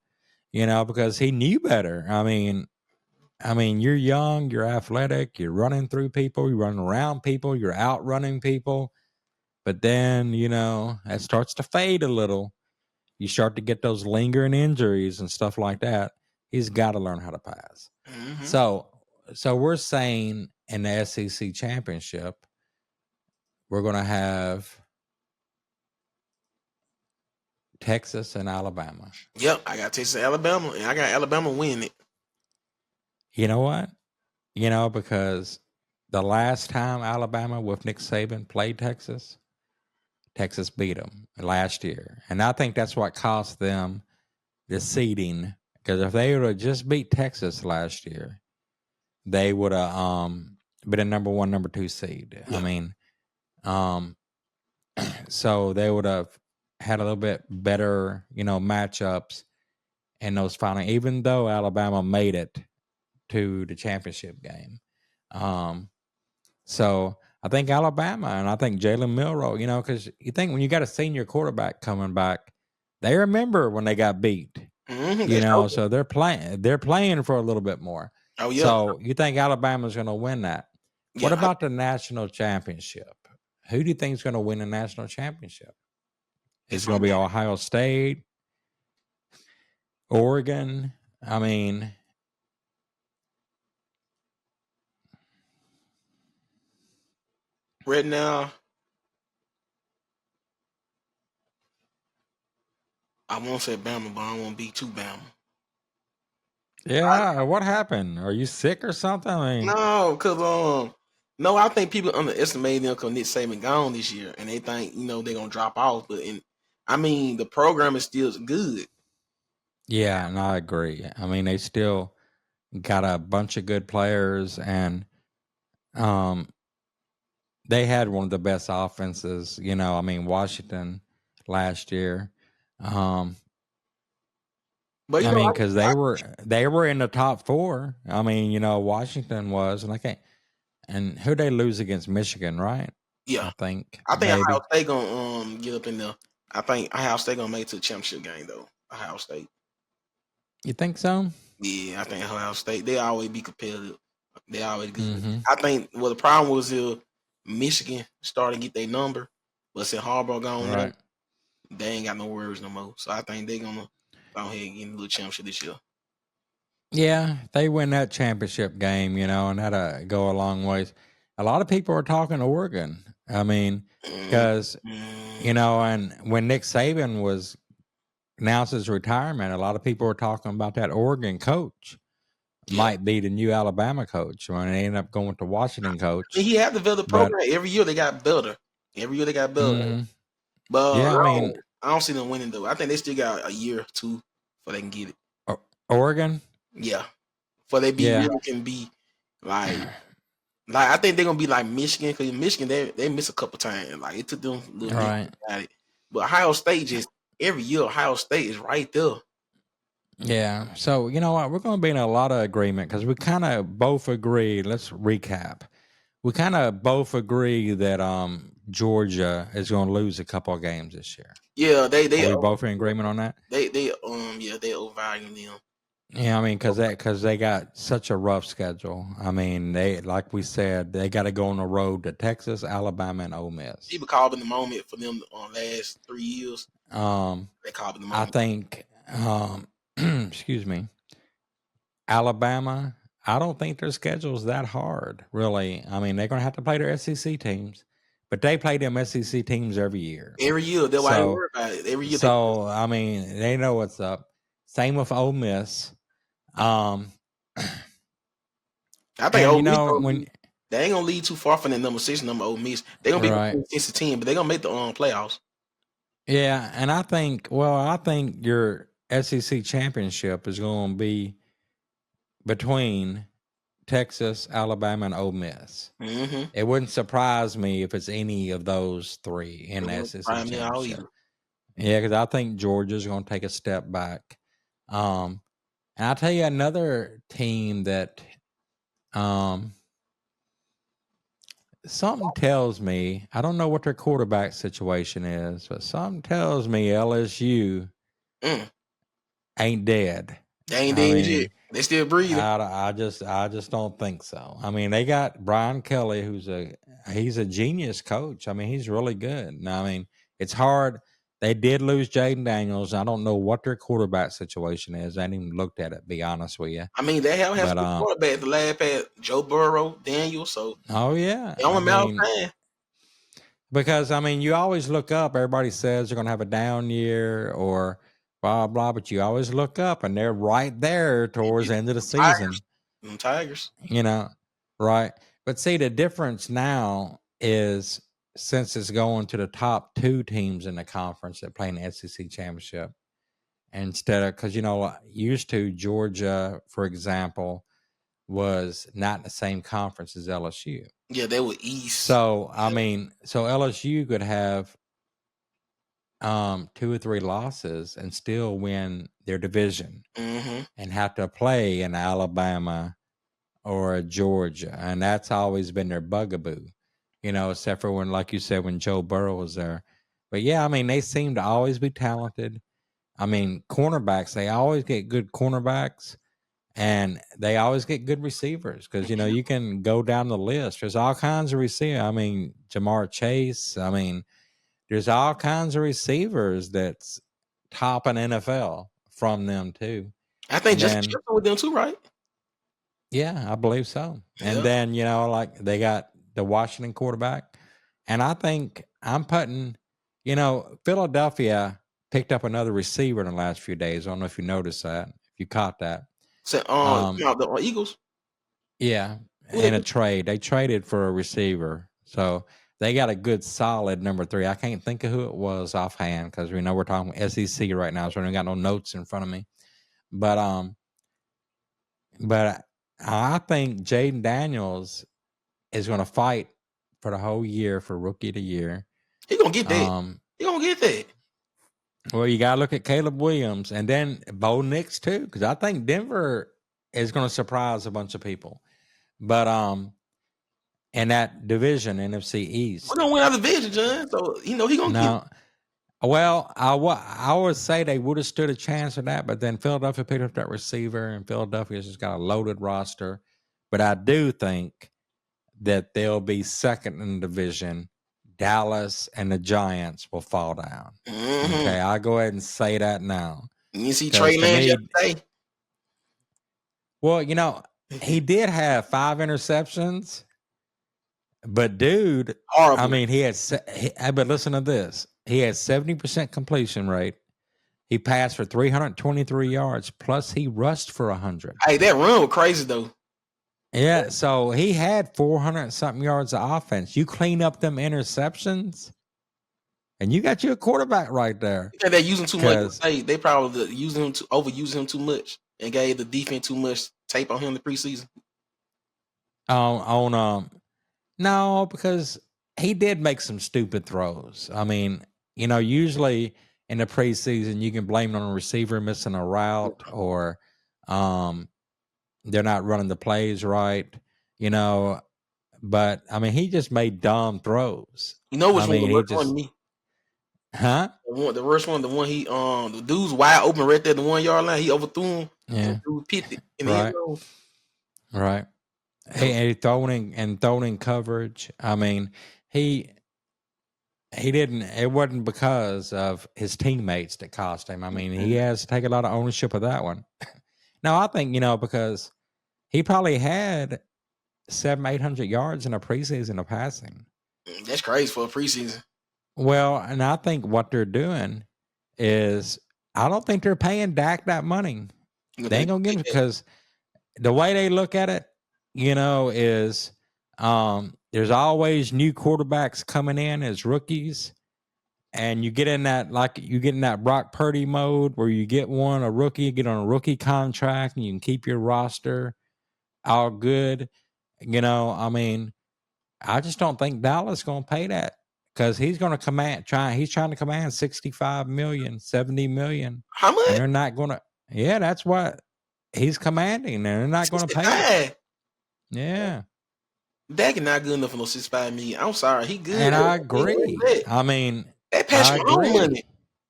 Because he knew better. You're young, you're athletic, you're running through people, you're running around people, you're outrunning people. But then, it starts to fade a little. You start to get those lingering injuries and stuff like that. He's got to learn how to pass. Mm-hmm. So we're saying in the SEC championship, we're going to have Texas and Alabama. Yep, I got Texas and Alabama, and I got Alabama winning it. You know what? Because the last time Alabama with Nick Saban played Texas beat them last year. And I think that's what cost them the seeding. Because if they would have just beat Texas last year, they would have been a number 1, number 2 seed. Yeah. So they would have had a little bit better, matchups in those final, even though Alabama made it to the championship game. So I think Alabama, and I think Jalen Milroe, because you think when you got a senior quarterback coming back, they remember when they got beat. Mm-hmm, so they're playing for a little bit more. Oh yeah. So you think Alabama's going to win that? Yeah, what about the national championship? Who do you think is going to win the national championship? It's going to be Ohio State, Oregon. Right now, I won't say Bama, but I won't be too Bama. Yeah, what happened? Are you sick or something? No, because no, I think people underestimate them because Nick Saban gone this year, and they think they're gonna drop off. But the program is still good. Yeah, and I agree. They still got a bunch of good players, and they had one of the best offenses. Washington last year. But because they were in the top 4. Washington was, and I can't. And who they lose against? Michigan, right? Yeah, I think I think Ohio maybe. State gonna get up in there. I think Ohio State gonna make it to the championship game though. Ohio State. You think so? Yeah, I think Ohio State. They always be competitive. They always good. Mm-hmm. I think the problem was Michigan started to get their number, but since Harbaugh gone there, Right. they ain't got no worries no more. So I think they gonna go ahead and get in the little championship this year. Yeah, they win that championship game, and that'll go a long ways. A lot of people are talking Oregon. I mean, Mm, because mm, and when Nick Saban was announced his retirement, a lot of people were talking about that Oregon coach yeah. might be the new Alabama coach. When they ended up going with the Washington I mean, coach, he had to build a but program. Every year they got better. Every year they got better. hmm But yeah, I mean, I don't see them winning though. I think they still got a year or two before they can get it. Oregon, Yeah, before they be yeah, really can be like I think they're gonna be like Michigan because Michigan they miss a couple times. Like it took them a little minute right. to get it. But Ohio State just every year Ohio State is right there. Yeah. So, you know what? We're going to be in a lot of agreement because we kind of both agree. Let's recap. We kind of both agree that Georgia is going to lose a couple of games this year. Yeah, Are we both in agreement on that? they yeah they overvaluing them. Yeah, I mean, because they got such a rough schedule. I mean, they like we said, they got to go on the road to Texas, Alabama, and Ole Miss. People called in the moment for them on last 3 years. Um, They called in the I moment. think, excuse me, Alabama, I don't think their schedule's that hard, really. I mean, they're going to have to play their SEC teams, but they play them SEC teams every year. Every year, that's why they So, worry about it. Every year they I mean, they know what's up. Same with Ole Miss. Um, I think and Ole Miss when they ain't gonna lead too far from that number 6, number Ole Miss. They gonna be right, 6 to 10, but they gonna make the playoffs. yeah, and I think your SEC championship is going to be between Texas, Alabama, and Ole Miss. Mm-hmm. It wouldn't surprise me if it's any of those three in the SEC Prime me out championship. either. Yeah, because I think Georgia's going to take a step back. And I'll tell you another team that something tells me, I don't know what their quarterback situation is, but something tells me LSU Mm. ain't dead. They ain't I dead yet. mean, They still breathing. I just don't think so. I mean, they got Brian Kelly, he's a genius coach. I mean, he's really good. Now, I mean, it's hard. They did lose Jaden Daniels. I don't know what their quarterback situation is. I ain't even looked at it. Be honest with you. I mean, they have But some good quarterback. The last pass, Joe Burrow, Daniel. So oh yeah, it I only matter of mean, time. because I mean, you always look up. Everybody says they're going to have a down year or blah blah, but you always look up, and they're right there towards the end of the season. Tigers. You know, right? But see, the difference now is since it's going to the top two teams in the conference that play in the SEC championship instead of because used to Georgia, for example, was not in the same conference as LSU. Yeah, they were East. So I mean, so LSU could have 2 or 3 losses and still win their division Mm-hmm. and have to play in Alabama or a Georgia, and that's always been their bugaboo, except for when, like you said, when Joe Burrow was there. But yeah, I mean, they seem to always be talented. I mean, cornerbacks, they always get good cornerbacks, and they always get good receivers because you can go down the list. There's all kinds of receivers. I mean, Jamar Chase. I mean, there's all kinds of receivers that's top in NFL from them too. I think And Justin then Jefferson with them too, right? yeah, I believe so. And Yeah. then, like they got the Washington quarterback. And I think I'm putting, Philadelphia picked up another receiver in the last few days. I don't know if you noticed that, if you caught that. So, Um, the Eagles. yeah, Who they in a trade. They traded for a receiver. So they got a good solid number 3. I can't think of who it was offhand because we know we're talking SEC right now, so I don't got no notes in front of me. But I think Jaden Daniels is going to fight for the whole year for rookie of the year. He gonna get that. He gonna get that. Well, you got to look at Caleb Williams and then Bo Nix too, because I think Denver is going to surprise a bunch of people. But in that division, NFC We're East. gonna win our division, John. So he gonna get. Now, well, I would say they would have stood a chance of that, but then Philadelphia picked up that receiver, and Philadelphia's just got a loaded roster. But I do think that they'll be second in the division. Dallas and the Giants will fall down. Mm-hmm. Okay, I'll go ahead and say that now. You see Trey Lance yesterday? Well, he did have 5 interceptions, but dude, horrible. I mean, but listen to this. He had 70% completion rate. He passed for 323 yards, plus he rushed for 100. Hey, that run was crazy though. Yeah, so he had 400 something yards of offense. You clean up them interceptions, and you got you a quarterback right there. Yeah, they're using too much. They probably overusing him too much and gave the defense too much tape on him in the preseason. No, because he did make some stupid throws. I mean, usually in the preseason you can blame it on a receiver missing a route or they're not running the plays right, but I mean he just made dumb throws. Which one the worst one to me? Huh? The worst one, the one he the dude's wide open right there, the 1 yard line. He overthrew him. Yeah, the dude picked it in the end zone. Right. He throwing in coverage. I mean, he didn't. It wasn't because of his teammates that cost him. I mean, he has to take a lot of ownership of that one. Now, I think because he probably had 700-800 yards in a preseason of passing. That's crazy for a preseason. Well, and I think what they're doing is I don't think they're paying Dak that money. They ain't gonna give him because the way they look at it, is there's always new quarterbacks coming in as rookies, and you get in that Brock Purdy mode where you get a rookie, get on a rookie contract, and you can keep your roster all good. I mean, I just don't think Dallas is going to pay that because he's going to he's trying to command 65 million, 70 million. How much? And they're not going to. Yeah, that's what he's commanding, and they're not going to pay it. Yeah. Dak is not good enough for no 65 million. I'm sorry, he good. And I agree. I mean, that Patrick Mahomes money.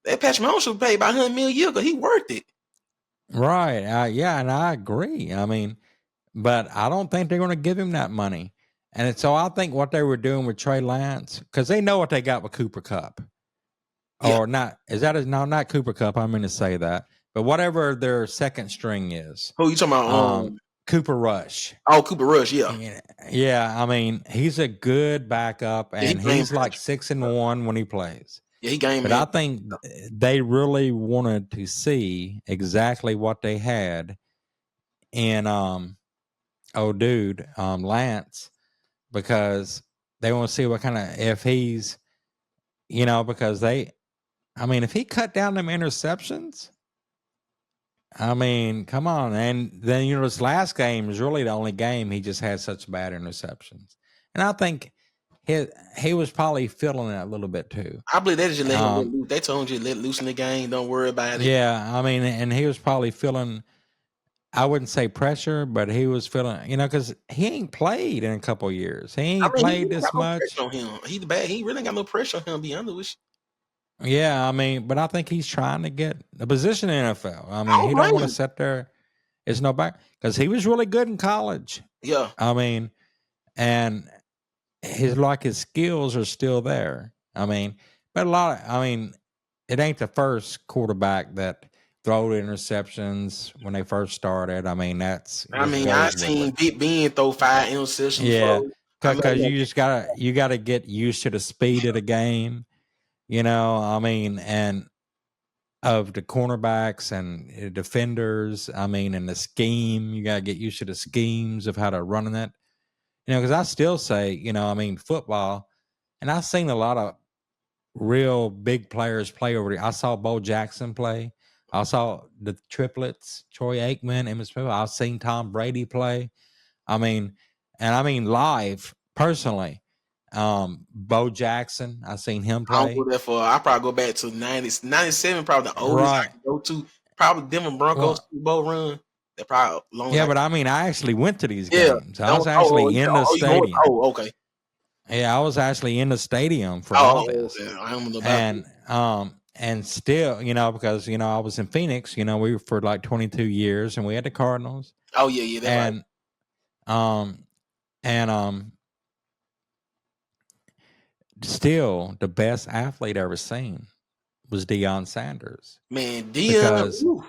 That Patrick Mahomes should pay about 100 million a year because he worth it. Right. Yeah, and I agree. I mean, but I don't think they're going to give him that money. And so I think what they were doing with Trey Lance, because they know what they got with Cooper Kupp. Or not. Not Cooper Kupp. I mean to say that. But whatever their second string is. Who you talking about? Cooper Rush. Oh, Cooper Rush, yeah. Yeah, I mean, he's a good backup, and he's like 6-1 when he plays. Yeah, he game. But I think they really wanted to see exactly what they had in Lance, because they want to see what kind of if he's because if he cut down them interceptions, I mean, come on. And then, this last game is really the only game he just had such bad interceptions. And I think he was probably feeling it a little bit too. I believe they just let him let loose. They told him to let loose in the game. Don't worry about it. Yeah, I mean, and he was probably feeling, I wouldn't say pressure, but he was feeling, because he ain't played in a couple of years. He ain't played this much. No pressure on him. He's bad. He really got no pressure on him, to be honest with you. Yeah, I mean, but I think he's trying to get a position in the NFL. I mean, he don't want to sit there. It's no back because he was really good in college. Yeah, I mean, and his skills are still there. I mean, but it ain't the first quarterback that throw interceptions when they first started. I mean, I seen Big Ben throw 5 interceptions. Yeah, because you gotta get used to the speed of the game. And of the cornerbacks and the defenders, and the scheme, you got to get used to the schemes of how to run that. Because I still say, football, and I've seen a lot of real big players play over there. I saw Bo Jackson play. I saw the triplets, Troy Aikman, Emmitt Smith. I've seen Tom Brady play. Live, personally. Bo Jackson, I seen him play. I probably go back to 97, probably the oldest I can go to. Probably Denver Broncos Super Bowl run. That probably long. Yeah, but I mean, I actually went to these Yeah. games. I was actually in the You going? stadium. Oh, okay. Yeah, I was actually in the stadium for all Oh, this. okay. I don't know about it. And still, because I was in Phoenix, we were for like 22 years and we had the Cardinals. Oh yeah, that's right. And still the best athlete I ever seen was Deion Sanders. Man, Because Deion.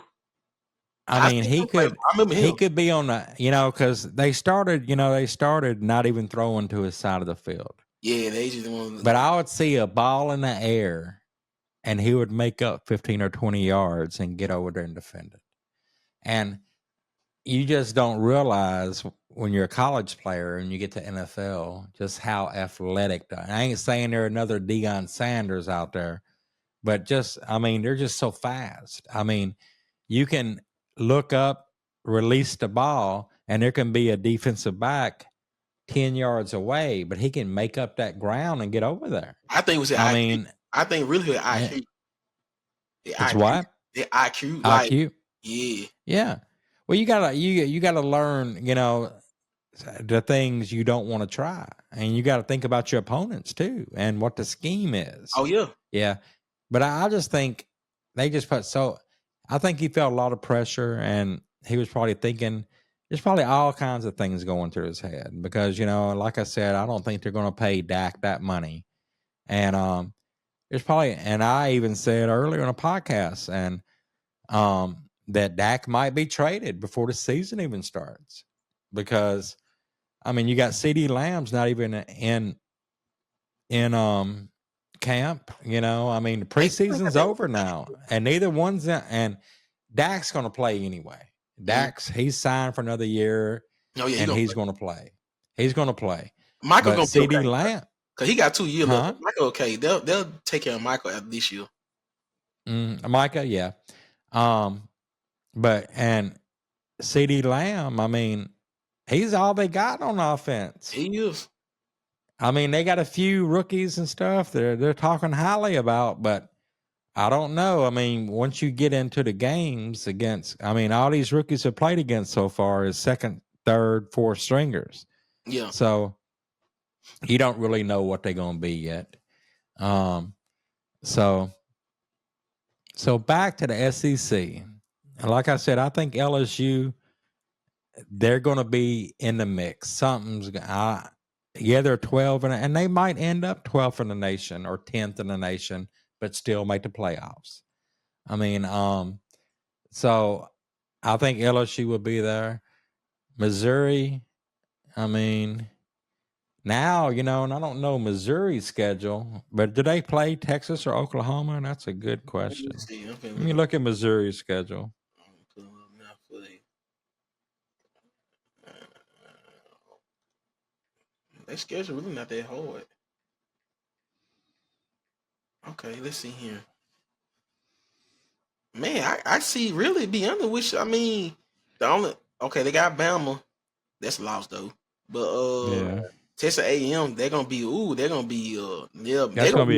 I mean, I remember he him. could be on the, because they started not even throwing to his side of the field. Yeah, they just want. But I would see a ball in the air and he would make up 15 or 20 yards and get over there and defend it. And you just don't realize when you're a college player and you get to NFL just how athletic. I ain't saying there are another Deion Sanders out there, but they're just so fast. I mean, you can look up, release the ball, and there can be a defensive back 10 yards away, but he can make up that ground and get over there. I think it was I IQ. mean, I think really IQ. It's what? The IQ. Like, IQ? yeah. Yeah. Well, you gotta learn, the things you don't want to try, and you got to think about your opponents too, and what the scheme is. Oh yeah. Yeah. But I just think they just put I think he felt a lot of pressure, and he was probably thinking there's probably all kinds of things going through his head because like I said, I don't think they're going to pay Dak that money, and there's probably, and I even said earlier in a podcast, and that Dak might be traded before the season even starts because, you got CD Lamb's not even in camp. The preseason's over now, and neither one's in, and Dak's going to play anyway. He's signed for another year, and he's going to play. He's going to play. Michael going to CD Lamb because he got 2 years left. Michael, okay, they'll take care of Michael after this year. Micah, yeah. But and CD Lamb, he's all they got on offense. He is. They got a few rookies and stuff they're talking highly about, but I don't know. Once you get into the games against, all these rookies have played against so far is second, third, fourth stringers. Yeah. So you don't really know what they're going to be yet. So back to the SEC. Like I said, I think LSU, they're going to be in the mix. They're 12 and they might end up 12th in the nation or 10th in the nation, but still make the playoffs. So I think LSU will be there. Missouri, now, and I don't know Missouri's schedule, but do they play Texas or Oklahoma? That's a good question. Let me look at Missouri's schedule. Their schedule really not that hard. Okay, let's see here. Man, I see really beyond which they got Bama. That's lost though. But Texas A&M, they're gonna be that's gonna be a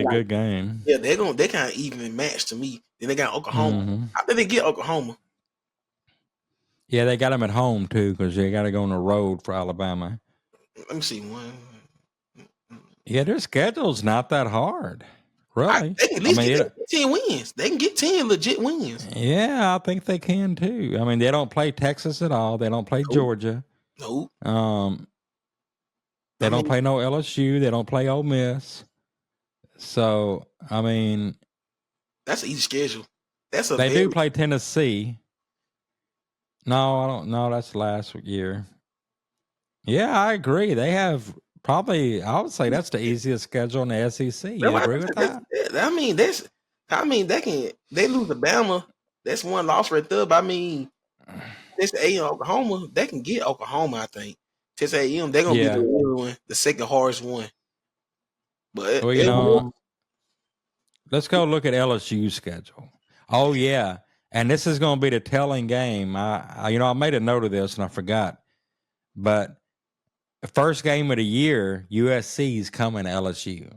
good game. Yeah, they kind of even match to me. Then they got Oklahoma. Mm-hmm. I think they get Oklahoma. Yeah, they got them at home too because they got to go on the road for Alabama. Let me see one. Yeah, their schedule's not that hard, really. They can at least get 10 wins. They can get 10 legit wins. Yeah, I think they can too. They don't play Texas at all. They don't play Georgia. Nope. They don't play no LSU. They don't play Ole Miss. So, that's an easy schedule. They do play Tennessee. No, I don't know. That's last year. Yeah, I agree. They have probably, I would say that's the easiest schedule in the SEC. You agree with that? They lose to Bama. That's one loss right there. But this A&M Oklahoma, they can get Oklahoma, I think. Texas A&M, they're going to be the real one, the second hardest one. But let's go look at LSU's schedule. Oh, yeah. And this is going to be the telling game. I made a note of this and I forgot. But the first game of the year, USC's coming to LSU.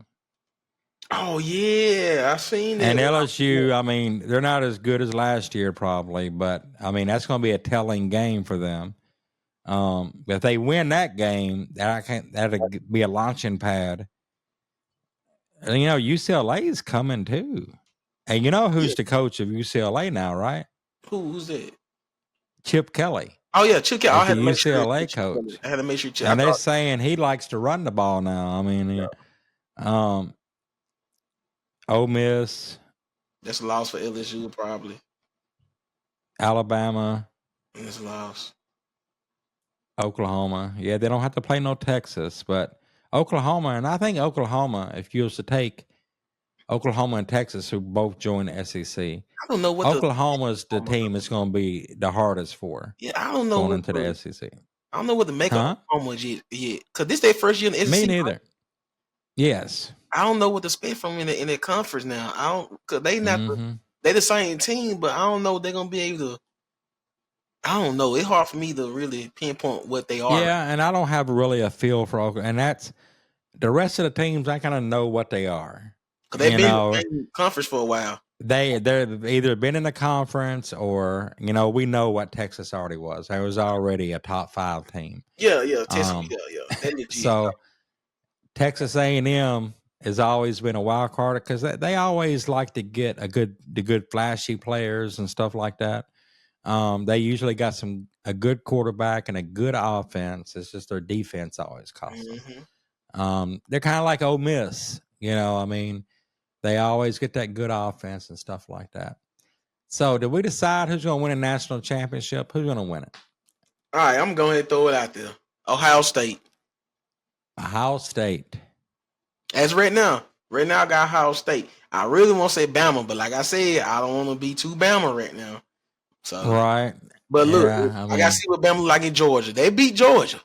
Oh yeah, I seen that. And LSU, I mean, they're not as good as last year probably, but I mean that's going to be a telling game for them. If they win that game, that'll be a launching pad. And, UCLA is coming too. And you know Yeah. who's the coach of UCLA now, right? Who's that? Chip Kelly Oh yeah, Chicken. I is the had to make sure. UCLA coach. I had to make sure. I And they're thought saying he likes to run the ball now. I mean, um, Ole Miss, that's a loss for LSU probably. Alabama, It's a loss. Oklahoma. Yeah, they don't have to play no Texas, but Oklahoma, and I think Oklahoma, if you was to take Oklahoma and Texas, who both joined the SEC, I don't know what the. Oklahoma's the team it's going to be the hardest for Yeah, I don't know going what into the SEC. I don't know what to make of Huh? Oklahoma yet. Cause this their first year in the Me SEC. neither. Yes. I don't know what to expect from in their conference now. I don't cause they not Mm-hmm. they the same team, but I don't know if they're gonna be able to. I don't know. It's hard for me to really pinpoint what they are. Yeah, and I don't have really a feel for Oklahoma, and that's the rest of the teams. I kind of know what they are. Cause they've You been in know, the same conference for a while. they've either been in the conference or we know what Texas already was. It was already a top 5 team. Yeah, Texas, Um, yeah. That legit. so Texas A&M has always been a wild card because they always like to get the good flashy players and stuff like that. They usually got a good quarterback and a good offense. It's just their defense always costs them. They're kind of like Ole Miss, I mean, they always get that good offense and stuff like that. So, did we decide who's going to win a national championship? Who's going to win it? All right, I'm going to throw it out there. Ohio State. Ohio State. As right now I got Ohio State. I really want to say Bama, but like I said, I don't want to be too Bama right now. So, Right. but look, Yeah, I got to see what Bama like in Georgia. They beat Georgia.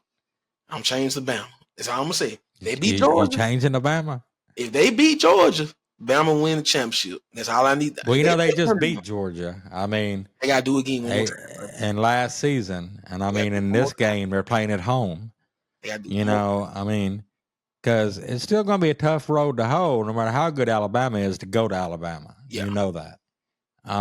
I'm changing to Bama. That's all I'm gonna say. They beat you Georgia. changing to Bama? If they beat Georgia, Bama win the championship. That's all I need. Well, they just beat Georgia. I mean, they gotta do it again one more time. and last season, and I mean, in this game, they're playing at home. They gotta do I mean, because it's still going to be a tough road to hoe, no matter how good Alabama is to go to Alabama. Yeah. You know that. But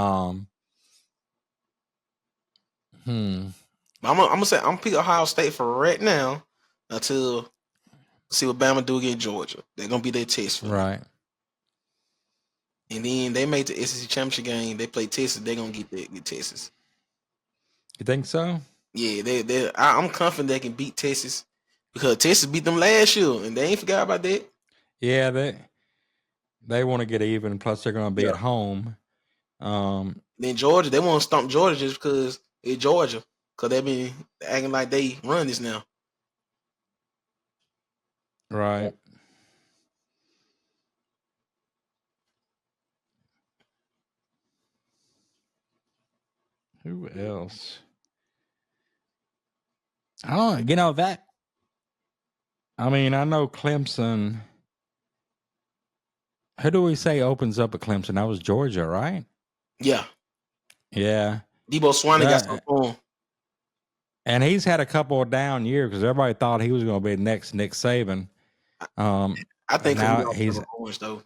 I'm gonna say I'm picking Ohio State for right now until see what Bama do against Georgia. They're gonna be their test for them. Right. And then they made the SEC championship game. They play Texas. They're gonna get Texas. You think so? Yeah, I'm confident they can beat Texas because Texas beat them last year, and they ain't forgot about that. Yeah, they want to get even. Plus, they're going to be at home. Then Georgia, they want to stomp Georgia just because it's Georgia, because they've been acting like they run this now. Right. Who else? I don't. That. I mean, I know Clemson. Who do we say opens up at Clemson? That was Georgia, right? Yeah. Yeah. Debo Swinney got some form. And he's had a couple of down years because everybody thought he was going to be next Nick Saban. I think now he's orange though.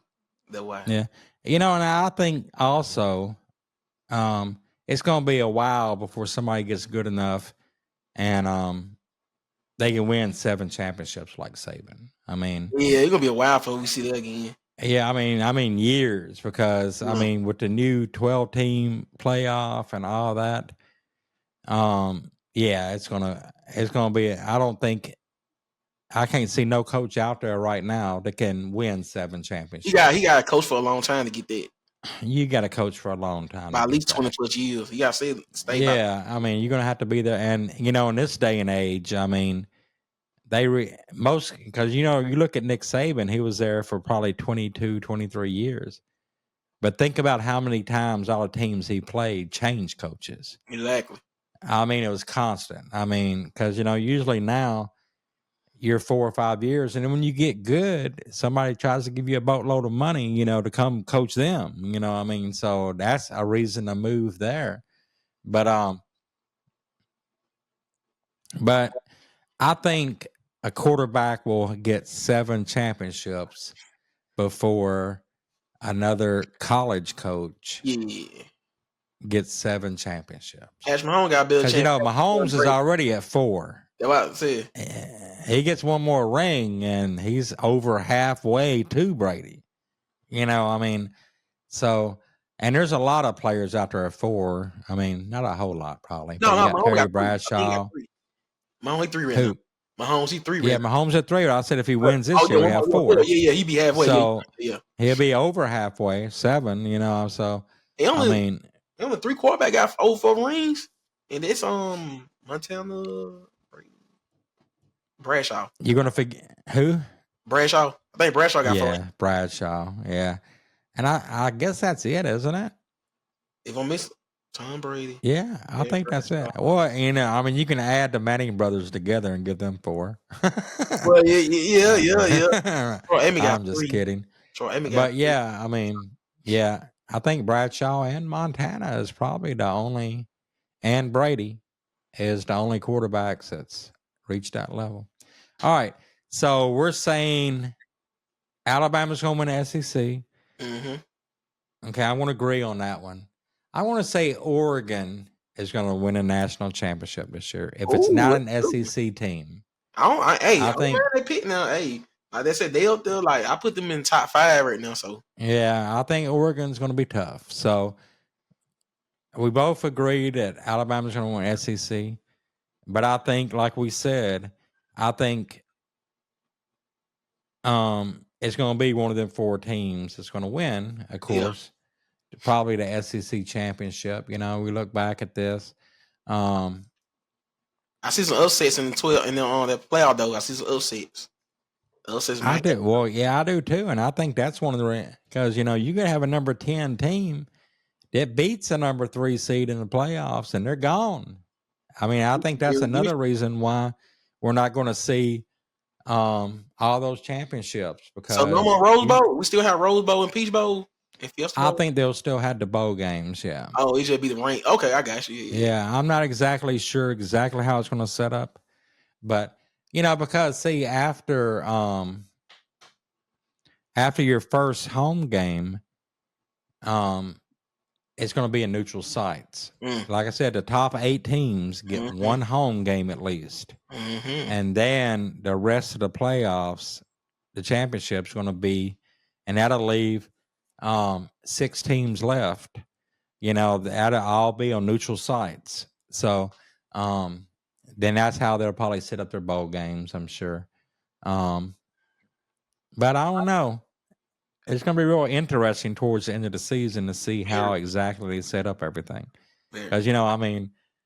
That way. Yeah. And I think also it's going to be a while before somebody gets good enough and they can win 7 championships like Saban. I mean, yeah, it's going to be a while before we see that again. Yeah, I mean years because I mean with the new 12-team playoff and all that, yeah, it's gonna be. I don't think I can't see no coach out there right now that can win 7 championships. He got to coach for a long time to get that. You got to coach for a long time. By at least 20 plus years. You got to stay. Yeah, I mean you're gonna have to be there, and in this day and age, I mean. Because you look at Nick Saban, he was there for probably 22, 23 years. But think about how many times all the teams he played changed coaches. Exactly. I mean, it was constant. I mean, because, usually now you're 4 or 5 years, and then when you get good, somebody tries to give you a boatload of money, to come coach them. I mean, so that's a reason to move there. But I think a quarterback will get 7 championships before another college coach Yeah. gets 7 championships. Patrick Mahomes got a better Because, chance. Mahomes is already at 4. That's what I said. He gets one more ring, and he's over halfway to Brady. So, and there's a lot of players out there at 4. I mean, not a whole lot, probably. No, but you got Mahomes Terry got 3. Bradshaw. Mahomes 3 right Who? now. Mahomes, he 3 right Yeah, now. Mahomes at 3. I said if he wins this year, we have 4. Yeah, he be halfway. So yeah. he'll be over halfway, 7. So only 3 quarterback got over 4 rings, and it's Montana Bradshaw. You're gonna forget who? Bradshaw. I think Bradshaw got 4. Yeah, Bradshaw. Yeah, and I guess that's it, isn't it? If I miss Tom Brady. Yeah, I think that's it. Well, you can add the Manning brothers together and give them 4. Well, yeah. I'm just kidding. But yeah, I think Bradshaw and Montana is probably the only, and Brady is the only quarterbacks that's reached that level. All right, so we're saying Alabama's going to win the SEC. Mm-hmm. Okay, I want to agree on that one. I want to say Oregon is going to win a national championship this year. If it's not an SEC team, I think they pick now. Hey, like they said, they up there. Like I put them in top 5 right now. So yeah, I think Oregon's going to be tough. So we both agree that Alabama's going to win SEC, but I think, like we said, I think it's going to be one of them 4 teams that's going to win. Of course. Yeah. Probably the SEC championship. We look back at this. I see some upsets in the 12 and then on that playoff though. I see some upsets. I do. Well, yeah, I do too, and I think that's one of the because you can have a number 10 team that beats a number 3 seed in the playoffs, and they're gone. I mean, I think that's another reason why we're not going to see all those championships. Because so no more Rose Bowl. We still have Rose Bowl and Peach Bowl. I think they'll still have the bowl games, yeah. Oh, it should be the rank. Okay, I got you. Yeah, I'm not exactly sure how it's going to set up, but because see, after your first home game, it's going to be in neutral sites. Like I said, the top 8 teams get one home game at least, and then the rest of the playoffs, the championship's going to be, and that'll leave 6 teams left. That'll all be on neutral sites. So then that's how they'll probably set up their bowl games, I'm sure. But I don't know. It's going to be real interesting towards the end of the season to see how exactly they set up everything. Because,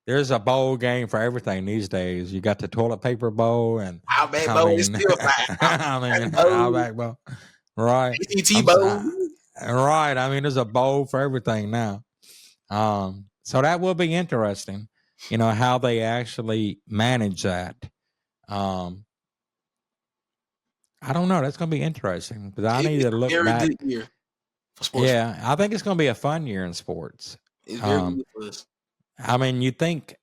there's a bowl game for everything these days. You got the toilet paper bowl and Outback Bowl is still Outback Bowl. Right. ACT Bowl. Right. There's a bowl for everything now. So that will be interesting, how they actually manage that. I don't know. That's going to be interesting because I need to look back. Good year for sports. Yeah, I think it's going to be a fun year in sports. It's very good for us. You think,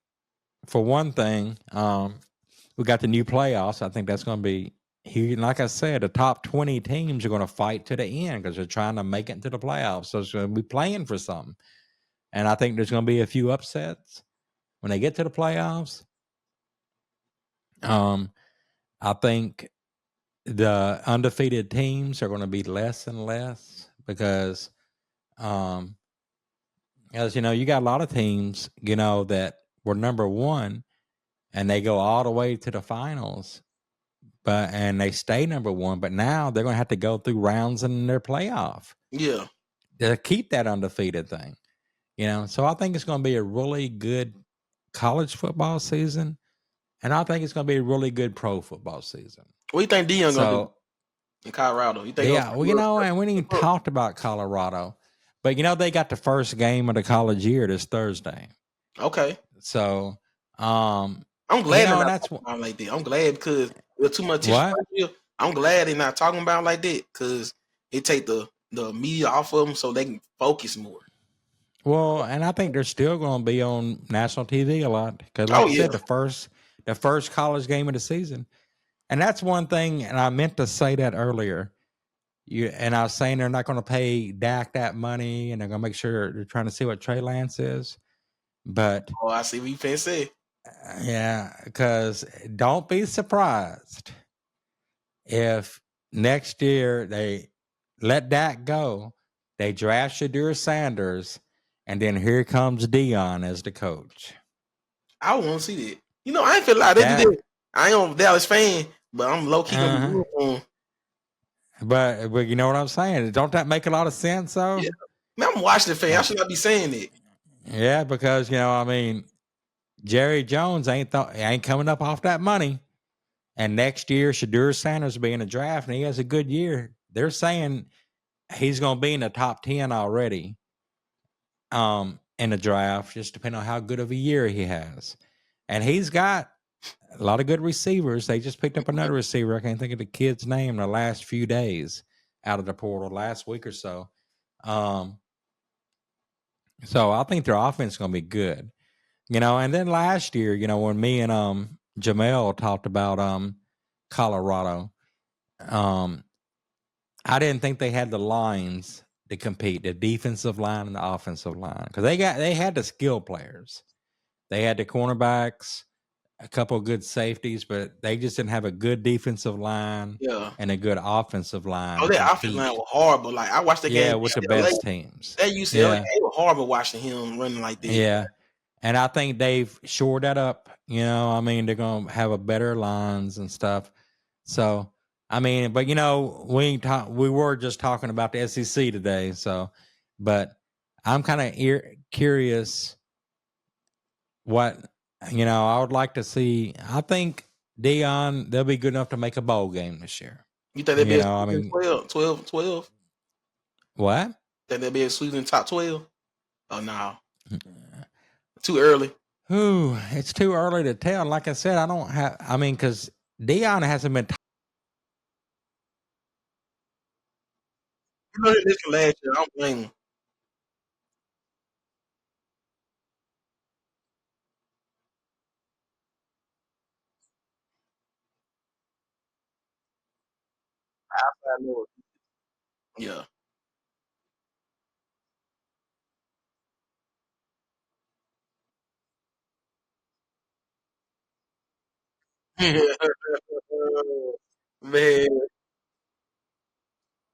for one thing, we got the new playoffs. I think that's going to be huge. Like I said, the top 20 teams are going to fight to the end because they're trying to make it into the playoffs. So it's going to be playing for something. And I think there's going to be a few upsets when they get to the playoffs. I think the undefeated teams are going to be less and less because, as you got a lot of teams, that were number 1 and they go all the way to the finals, and they stay number 1, but now they're going to have to go through rounds in their playoff. Yeah. To keep that undefeated thing. So I think it's going to be a really good college football season, and I think it's going to be a really good pro football season. What do you think Deion going to do in Colorado? You think? Yeah, well, and we didn't even talked about Colorado, but they got the first game of the college year this Thursday. Okay. So, I'm glad they're not talking about like that. I'm glad because there's too much. I'm glad they're not talking about like that because it take the media off of them so they can focus more. Well, and I think they're still going to be on national TV a lot because, like I said, the first college game of the season, and that's one thing. And I meant to say that earlier. And I was saying they're not going to pay Dak that money, and they're going to make sure they're trying to see what Trey Lance is. But Oh, I see what you finna say. yeah, because don't be surprised if next year they let Dak go, they draft Shadur Sanders, and then here comes Deion as the coach. I want to see that. You know, I ain't feel like they do That, that. I ain't a Dallas fan, but I'm low key gonna be uh, rooting for 'em. but you know what I'm saying? Don't that make a lot of sense though? Yeah, man, I'm a Washington fan. I Uh, should not be saying that. yeah, because I mean, Jerry Jones ain't coming up off that money. And next year, Shadur Sanders will be in the draft, and he has a good year. They're saying he's going to be in the top 10 already in the draft, just depending on how good of a year he has. And he's got a lot of good receivers. They just picked up another receiver. I can't think of the kid's name the last few days out of the portal, last week or so. So I think their offense is going to be good. And then last year, when me and Jamel talked about Colorado, I didn't think they had the lines to compete, the defensive line and the offensive line, because they had the skill players. They had the cornerbacks, a couple of good safeties, but they just didn't have a good defensive line Yeah. and a good offensive line Oh, to that offensive line compete. was horrible. Like I watched the game Yeah, at with the UCLA. best teams. That UCLA Yeah, game was horrible watching him running like that. yeah. And I think they've shored that up. I mean, they're gonna have a better lines and stuff. So, I mean, but we were just talking about the SEC today. So, but I'm kind of curious what I would like to see. I think Deion they'll be good enough to make a bowl game this year. You think they'll be able I to sweep mean, in 12? what? Think they'll be able to sweep in top 12? Oh no. Too early. Ooh, it's too early to tell. Like I said, I don't have. I mean, because Deion hasn't been. You know this from last year. I don't blame him. I know it. Yeah. Man.